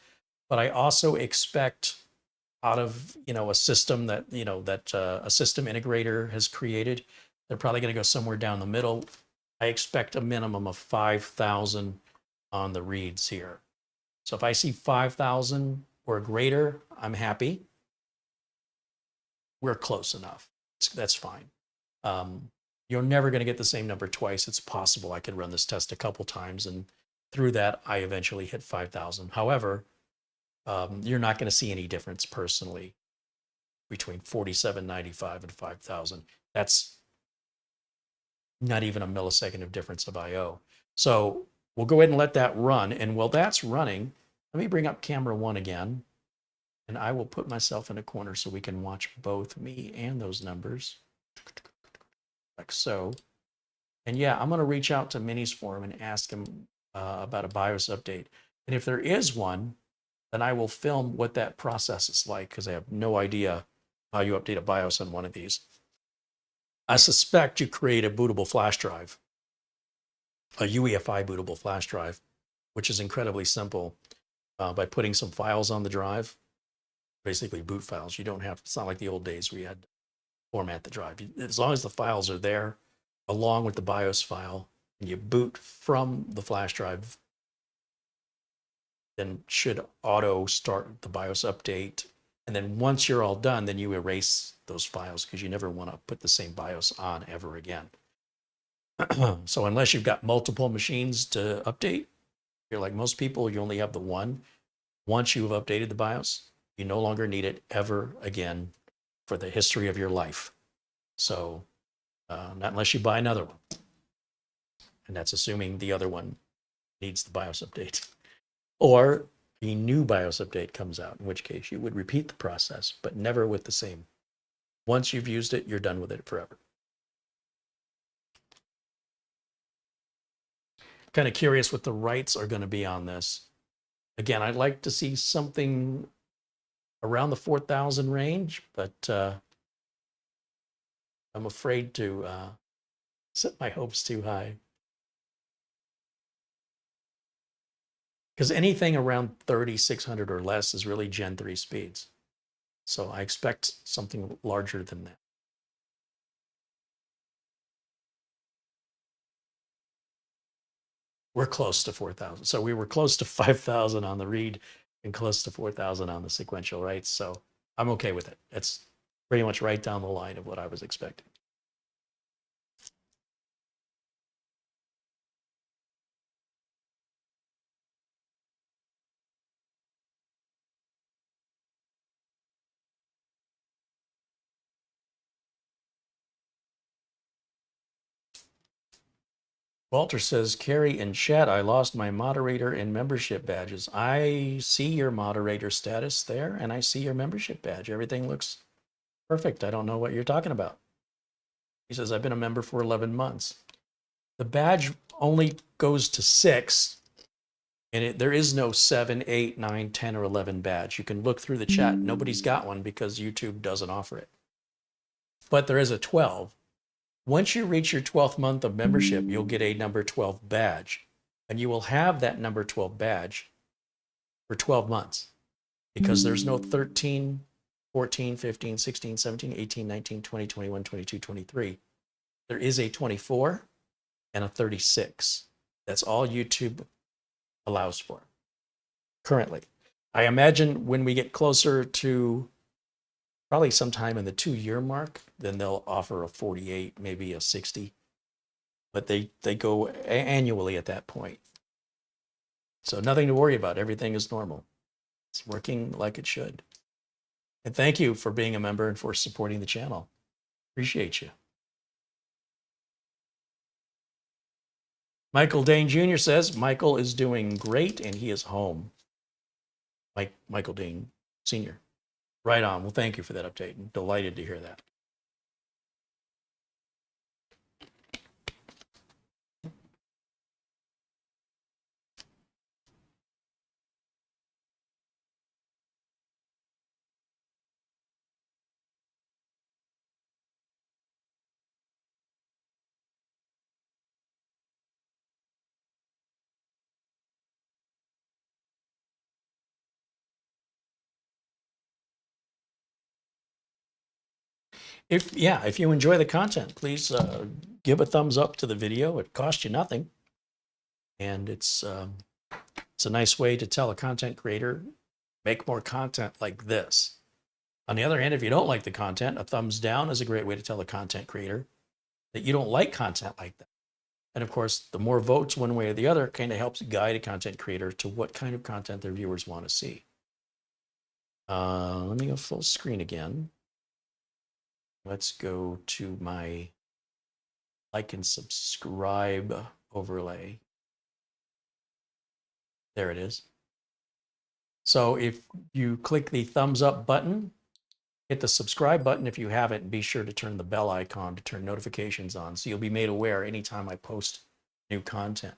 but I also expect out of a system that a system integrator has created, they're probably going to go somewhere down the middle. I expect a minimum of 5,000 on the reads here. So if I see 5,000 or greater, I'm happy. We're close enough. That's fine. You're never going to get the same number twice. It's possible I could run this test a couple times, and through that, I eventually hit 5,000. However, you're not going to see any difference personally between 4795 and 5,000. That's not even a millisecond of difference of I/O. So we'll go ahead and let that run. And while that's running, let me bring up camera 1 again, and I will put myself in a corner so we can watch both me and those numbers. like so. And yeah, I'm going to reach out to Minisforum and ask them about a BIOS update. And if there is one, then I will film what that process is like, because I have no idea how you update a BIOS on one of these. I suspect you create a bootable flash drive, a UEFI bootable flash drive, which is incredibly simple by putting some files on the drive, basically boot files. You don't have, it's not like the old days where you had to format the drive. As long as the files are there, along with the BIOS file, and you boot from the flash drive, then should auto start the BIOS update. And then once you're all done, then you erase those files because you never want to put the same BIOS on ever again. So unless you've got multiple machines to update, you're like most people, you only have the one. Once you've updated the BIOS, you no longer need it ever again for the history of your life. So not unless you buy another one. And that's assuming the other one needs the BIOS update. Or a new BIOS update comes out, in which case you would repeat the process, but never with the same. Once you've used it, you're done with it forever. Kind of curious what the writes are going to be on this. Again, I'd like to see something around the 4,000 range, but I'm afraid to set my hopes too high. Because anything around 3,600 or less is really Gen 3 speeds. So I expect something larger than that. We're close to 4,000. So we were close to 5,000 on the read and close to 4,000 on the sequential writes. So I'm okay with it. It's pretty much right down the line of what I was expecting. Walter says, Carey in chat, I lost my moderator and membership badges. I see your moderator status there, and I see your membership badge. Everything looks perfect. I don't know what you're talking about. He says, I've been a member for 11 months. The badge only goes to 6, and there is no 7, 8, 9, 10, or 11 badge. You can look through the chat. Nobody's got one because YouTube doesn't offer it. But there is a 12. Once you reach your 12th month of membership, you'll get a number 12 badge, and you will have that number 12 badge for 12 months because there's no 13, 14, 15, 16, 17, 18, 19, 20, 21, 22, 23. There is a 24 and a 36. That's all YouTube allows for currently. I imagine when we get closer to probably sometime in the 2-year mark, then they'll offer a 48, maybe a 60. But they go annually at that point. So nothing to worry about. Everything is normal. It's working like it should. And thank you for being a member and for supporting the channel. Appreciate you. Michael Dane Jr. says, Michael is doing great and he is home. Michael Dane Sr. Right on. Well, thank you for that update. I'm delighted to hear that. If you enjoy the content, please give a thumbs up to the video. It costs you nothing. And it's a nice way to tell a content creator, make more content like this. On the other hand, if you don't like the content, a thumbs down is a great way to tell a content creator that you don't like content like that. And of course, the more votes one way or the other kind of helps guide a content creator to what kind of content their viewers want to see. Let me go full screen again. Let's go to my like and subscribe overlay. There it is. So if you click the thumbs up button, Hit the subscribe button if you haven't, and be sure to turn the bell icon to turn notifications on so you'll be made aware anytime I post new content.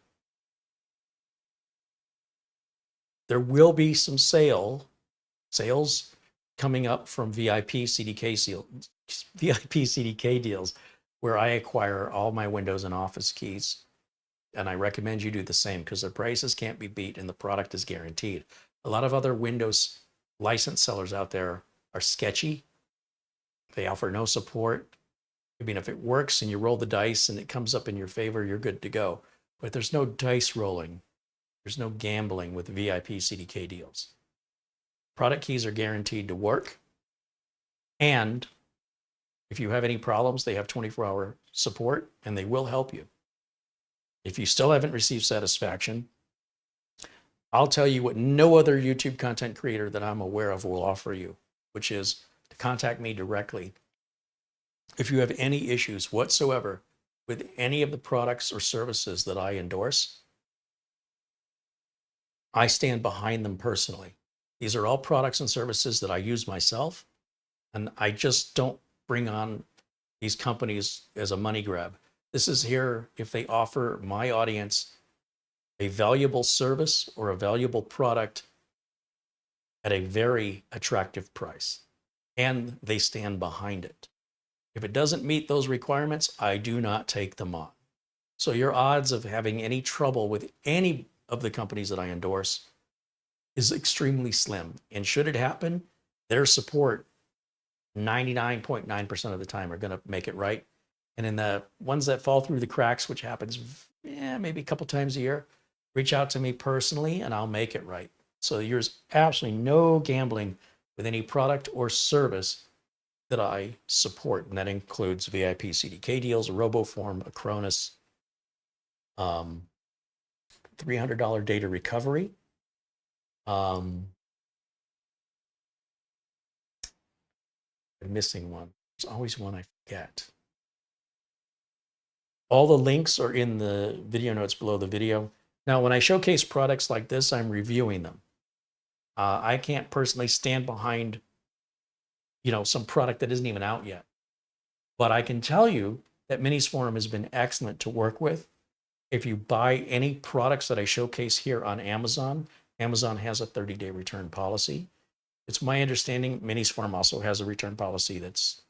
There will be some sales coming up from VIP CDK deals where I acquire all my Windows and Office keys. And I recommend you do the same because the prices can't be beat and the product is guaranteed. A lot of other Windows license sellers out there are sketchy. They offer no support. I mean, if it works and you roll the dice and it comes up in your favor, you're good to go. But there's no dice rolling. There's no gambling with VIP CDK deals. Product keys are guaranteed to work. And if you have any problems, they have 24-hour support and they will help you. If you still haven't received satisfaction, I'll tell you what no other YouTube content creator that I'm aware of will offer you, which is to contact me directly. If you have any issues whatsoever with any of the products or services that I endorse, I stand behind them personally. These are all products and services that I use myself, and I just don't bring on these companies as a money grab. This is here if they offer my audience a valuable service or a valuable product at a very attractive price, and they stand behind it. If it doesn't meet those requirements, I do not take them on. So your odds of having any trouble with any of the companies that I endorse is extremely slim. And should it happen, their support 99.9% of the time are going to make it right. And in the ones that fall through the cracks, which happens maybe a couple times a year, reach out to me personally and I'll make it right. So there's absolutely no gambling with any product or service that I support. And that includes VIP CDK deals, RoboForm, Acronis, $300 data recovery. I'm missing one. There's always one I forget. All the links are in the video notes below the video. Now, when I showcase products like this, I'm reviewing them. I can't personally stand behind, some product that isn't even out yet. But I can tell you that Minisforum has been excellent to work with. If you buy any products that I showcase here on Amazon, Amazon has a 30-day return policy. It's my understanding Minisforum also has a return policy that's,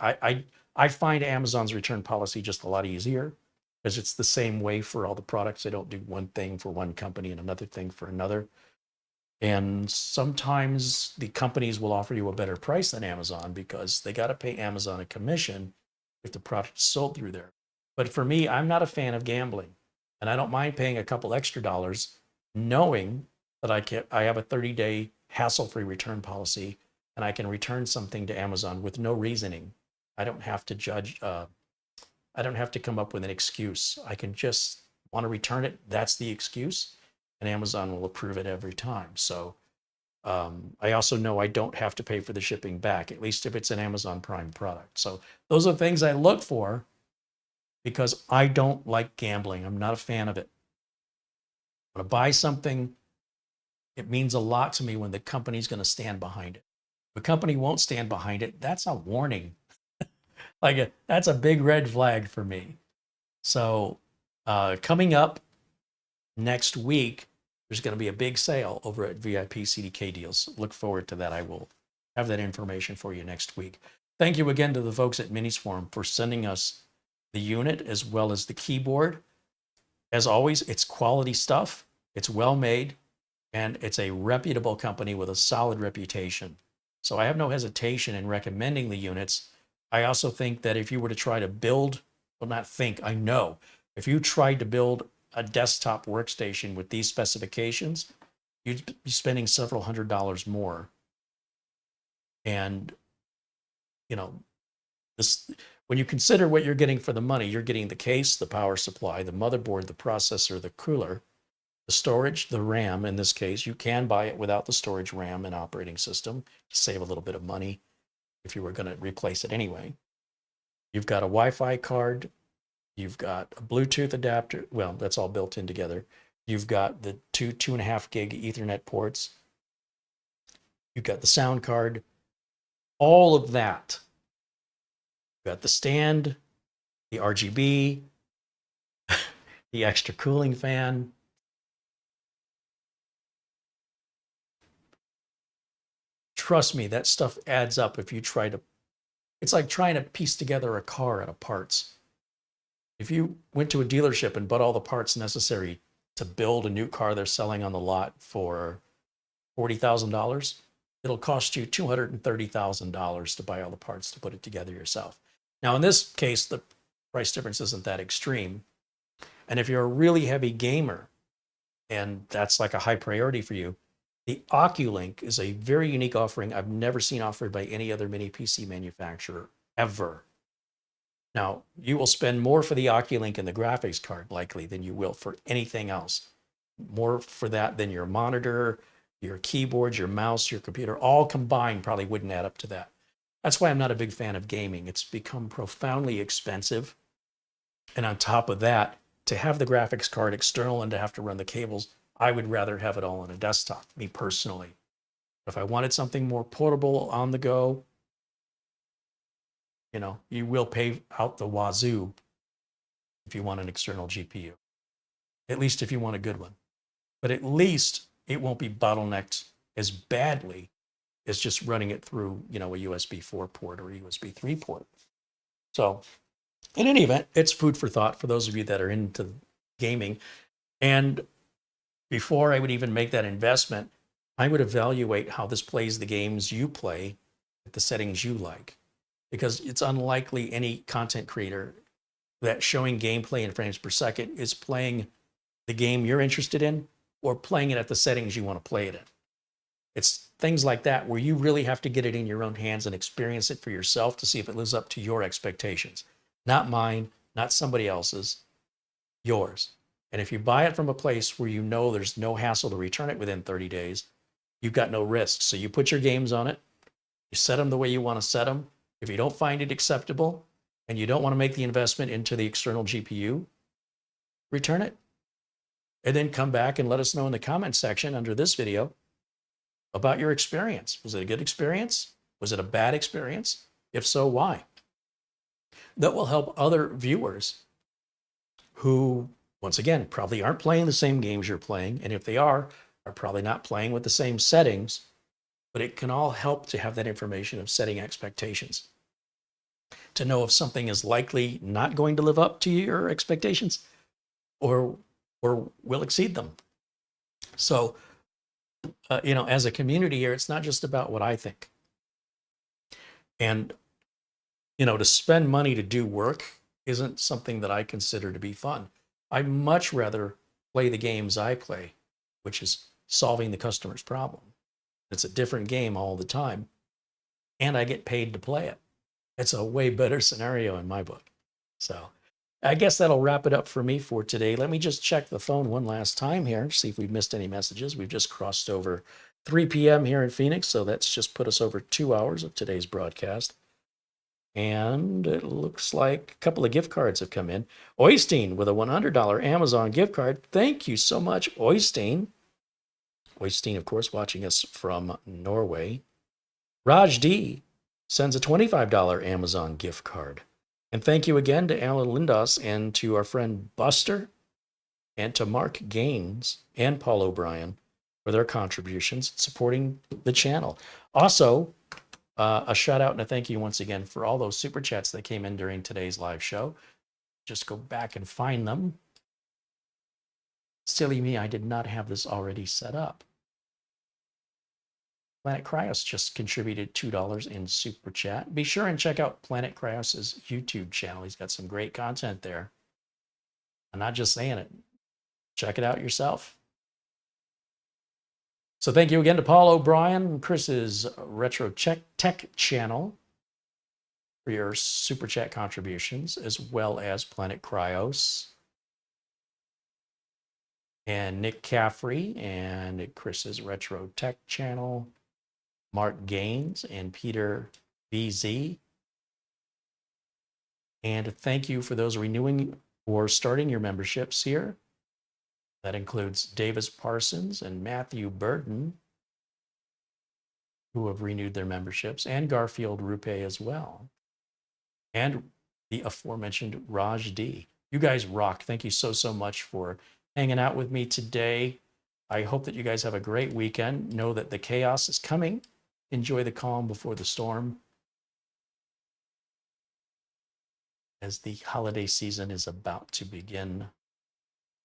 I find Amazon's return policy just a lot easier because it's the same way for all the products. They don't do one thing for one company and another thing for another. And sometimes the companies will offer you a better price than Amazon because they got to pay Amazon a commission if the product is sold through there. But for me, I'm not a fan of gambling, and I don't mind paying a couple extra dollars knowing that I have a 30-day hassle-free return policy and I can return something to Amazon with no reasoning. I don't have to judge. I don't have to come up with an excuse. I can just want to return it. That's the excuse, and Amazon will approve it every time. So I also know I don't have to pay for the shipping back, at least if it's an Amazon Prime product. So those are things I look for because I don't like gambling. I'm not a fan of it. When I buy something, it means a lot to me when the company's going to stand behind it. If a company won't stand behind it, that's a warning. That's a big red flag for me. So coming up next week, there's going to be a big sale over at VIP CDK deals. Look forward to that. I will have that information for you next week. Thank you again to the folks at Minisforum for sending us the unit as well as the keyboard. As always, it's quality stuff. It's well made, and it's a reputable company with a solid reputation. So I have no hesitation in recommending the units. I also think that if you were to try to build, well, not think, I know, if you tried to build a desktop workstation with these specifications, you'd be spending several $100s more. And, when you consider what you're getting for the money, you're getting the case, the power supply, the motherboard, the processor, the cooler, the storage, the RAM. In this case, you can buy it without the storage, RAM, and operating system to save a little bit of money if you were going to replace it anyway. You've got a Wi-Fi card. You've got a Bluetooth adapter. Well, that's all built in together. You've got the 2.5 gig Ethernet ports. You've got the sound card. all of that. You've got the stand, the RGB, the extra cooling fan. Trust me, that stuff adds up if you try to, it's like trying to piece together a car out of parts. If you went to a dealership and bought all the parts necessary to build a new car they're selling on the lot for $40,000, it'll cost you $230,000 to buy all the parts to put it together yourself. Now, in this case, the price difference isn't that extreme. And if you're a really heavy gamer and that's like a high priority for you, the Oculink is a very unique offering I've never seen offered by any other mini PC manufacturer ever. Now, you will spend more for the Oculink and the graphics card likely than you will for anything else. More for that than your monitor, your keyboard, your mouse, your computer, all combined probably wouldn't add up to that. That's why I'm not a big fan of gaming. It's become profoundly expensive. And on top of that, to have the graphics card external and to have to run the cables, I would rather have it all on a desktop, me personally. If I wanted something more portable on the go, you know, you will pay out the wazoo if you want an external GPU, at least if you want a good one. But at least it won't be bottlenecked as badly as just running it through, you know, a USB 4 port or a USB 3 port. So in any event, it's food for thought for those of you that are into gaming. And before I would even make that investment, I would evaluate how this plays the games you play at the settings you like. Because it's unlikely any content creator that showing gameplay in frames per second is playing the game you're interested in or playing it at the settings you want to play it in. It's things like that where you really have to get it in your own hands and experience it for yourself to see if it lives up to your expectations. Not mine, not somebody else's, yours. And if you buy it from a place where you know there's no hassle to return it within 30 days, you've got no risk. So you put your games on it, you set them the way you want to set them. If you don't find it acceptable and you don't want to make the investment into the external GPU, return it. And then come back and let us know in the comments section under this video about your experience. Was it a good experience? Was it a bad experience? If so, why? That will help other viewers who, once again, probably aren't playing the same games you're playing. And if they are probably not playing with the same settings. But it can all help to have that information of setting expectations, to know if something is likely not going to live up to your expectations or will exceed them. So, you know, as a community here, it's not just about what I think. And, you know, to spend money to do work isn't something that I consider to be fun. I'd much rather play the games I play, which is solving the customer's problem. It's a different game all the time, and I get paid to play it. It's a way better scenario in my book. So I guess that'll wrap it up for me for today. Let me just check the phone one last time here, see if we've missed any messages. We've just crossed over 3 p.m. here in Phoenix, so that's just put us over 2 hours of today's broadcast. And it looks like a couple of gift cards have come in. Oystein with a $100 Amazon gift card. Thank you so much, Oystein. Oystein, of course, watching us from Norway. Raj D sends a $25 Amazon gift card. And thank you again to Alan Lindos and to our friend Buster and to Mark Gaines and Paul O'Brien for their contributions supporting the channel. Also, a shout out and a thank you once again for all those super chats that came in during today's live show. Just go back and find them. Silly me, I did not have this already set up. Planet Cryos just contributed $2 in super chat. Be sure and check out Planet Cryos's YouTube channel. He's got some great content there. I'm not just saying it. Check it out yourself. So thank you again to Paul O'Brien, Chris's Retro Tech channel for your super chat contributions, as well as Planet Cryos and Nick Caffrey and Chris's Retro Tech channel, Mark Gaines and Peter VZ. And thank you for those renewing or starting your memberships here. That includes Davis Parsons and Matthew Burton, who have renewed their memberships, and Garfield Rupe as well, and the aforementioned Raj D. You guys rock. Thank you so much for hanging out with me today. I hope that you guys have a great weekend. Know that the chaos is coming. Enjoy the calm before the storm, as the holiday season is about to begin.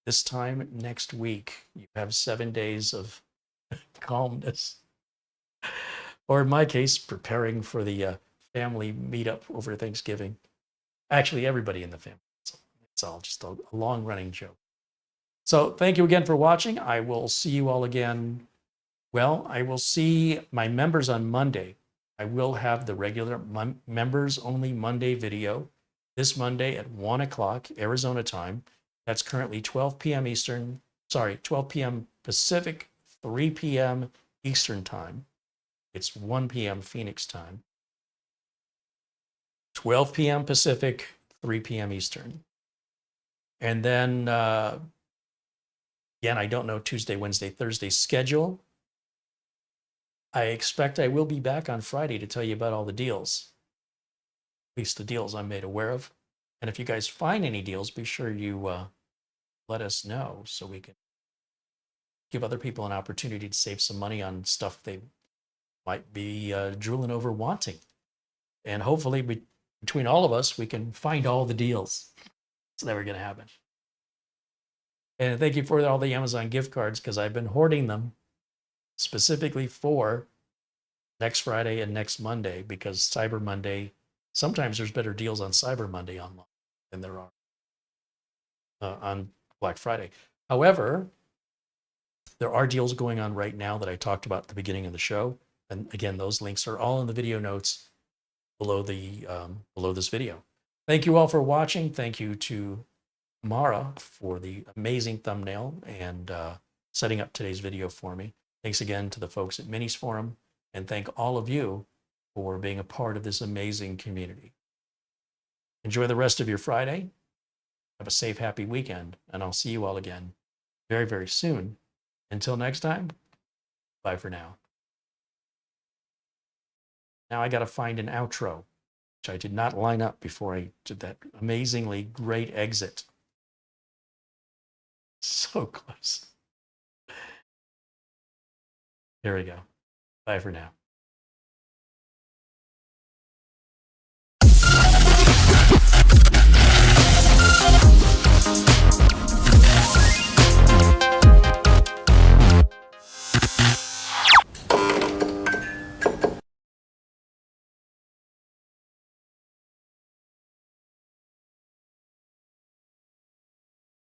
This time next week, you have 7 days of calmness. Or in my case, preparing for the family meetup over Thanksgiving. Actually, everybody in the family. It's all just a long-running joke. So thank you again for watching. I will see you all again. Well, I will see my members on Monday. I will have the regular members-only Monday video this Monday at 1 o'clock Arizona time. That's currently 12 p.m. Eastern, 12 p.m. Pacific, 3 p.m. Eastern time. It's 1 p.m. Phoenix time. 12 p.m. Pacific, 3 p.m. Eastern. And then, again, I don't know Tuesday, Wednesday, Thursday schedule. I expect I will be back on Friday to tell you about all the deals. At least the deals I'm made aware of. And if you guys find any deals, be sure you let us know so we can give other people an opportunity to save some money on stuff they might be drooling over wanting. And hopefully between all of us, we can find all the deals. It's never going to happen. And thank you for all the Amazon gift cards, because I've been hoarding them specifically for next Friday and next Monday, because Cyber Monday, sometimes there's better deals on Cyber Monday online than there are on Black Friday. However, there are deals going on right now that I talked about at the beginning of the show. And again, those links are all in the video notes below this video. Thank you all for watching. Thank you to Mara for the amazing thumbnail and setting up today's video for me. Thanks again to the folks at Minisforum, and thank all of you for being a part of this amazing community. Enjoy the rest of your Friday. Have a safe, happy weekend, and I'll see you all again very, very soon. Until next time, bye for now. Now I got to find an outro, which I did not line up before I did that amazingly great exit. So close. Here we go. Bye for now.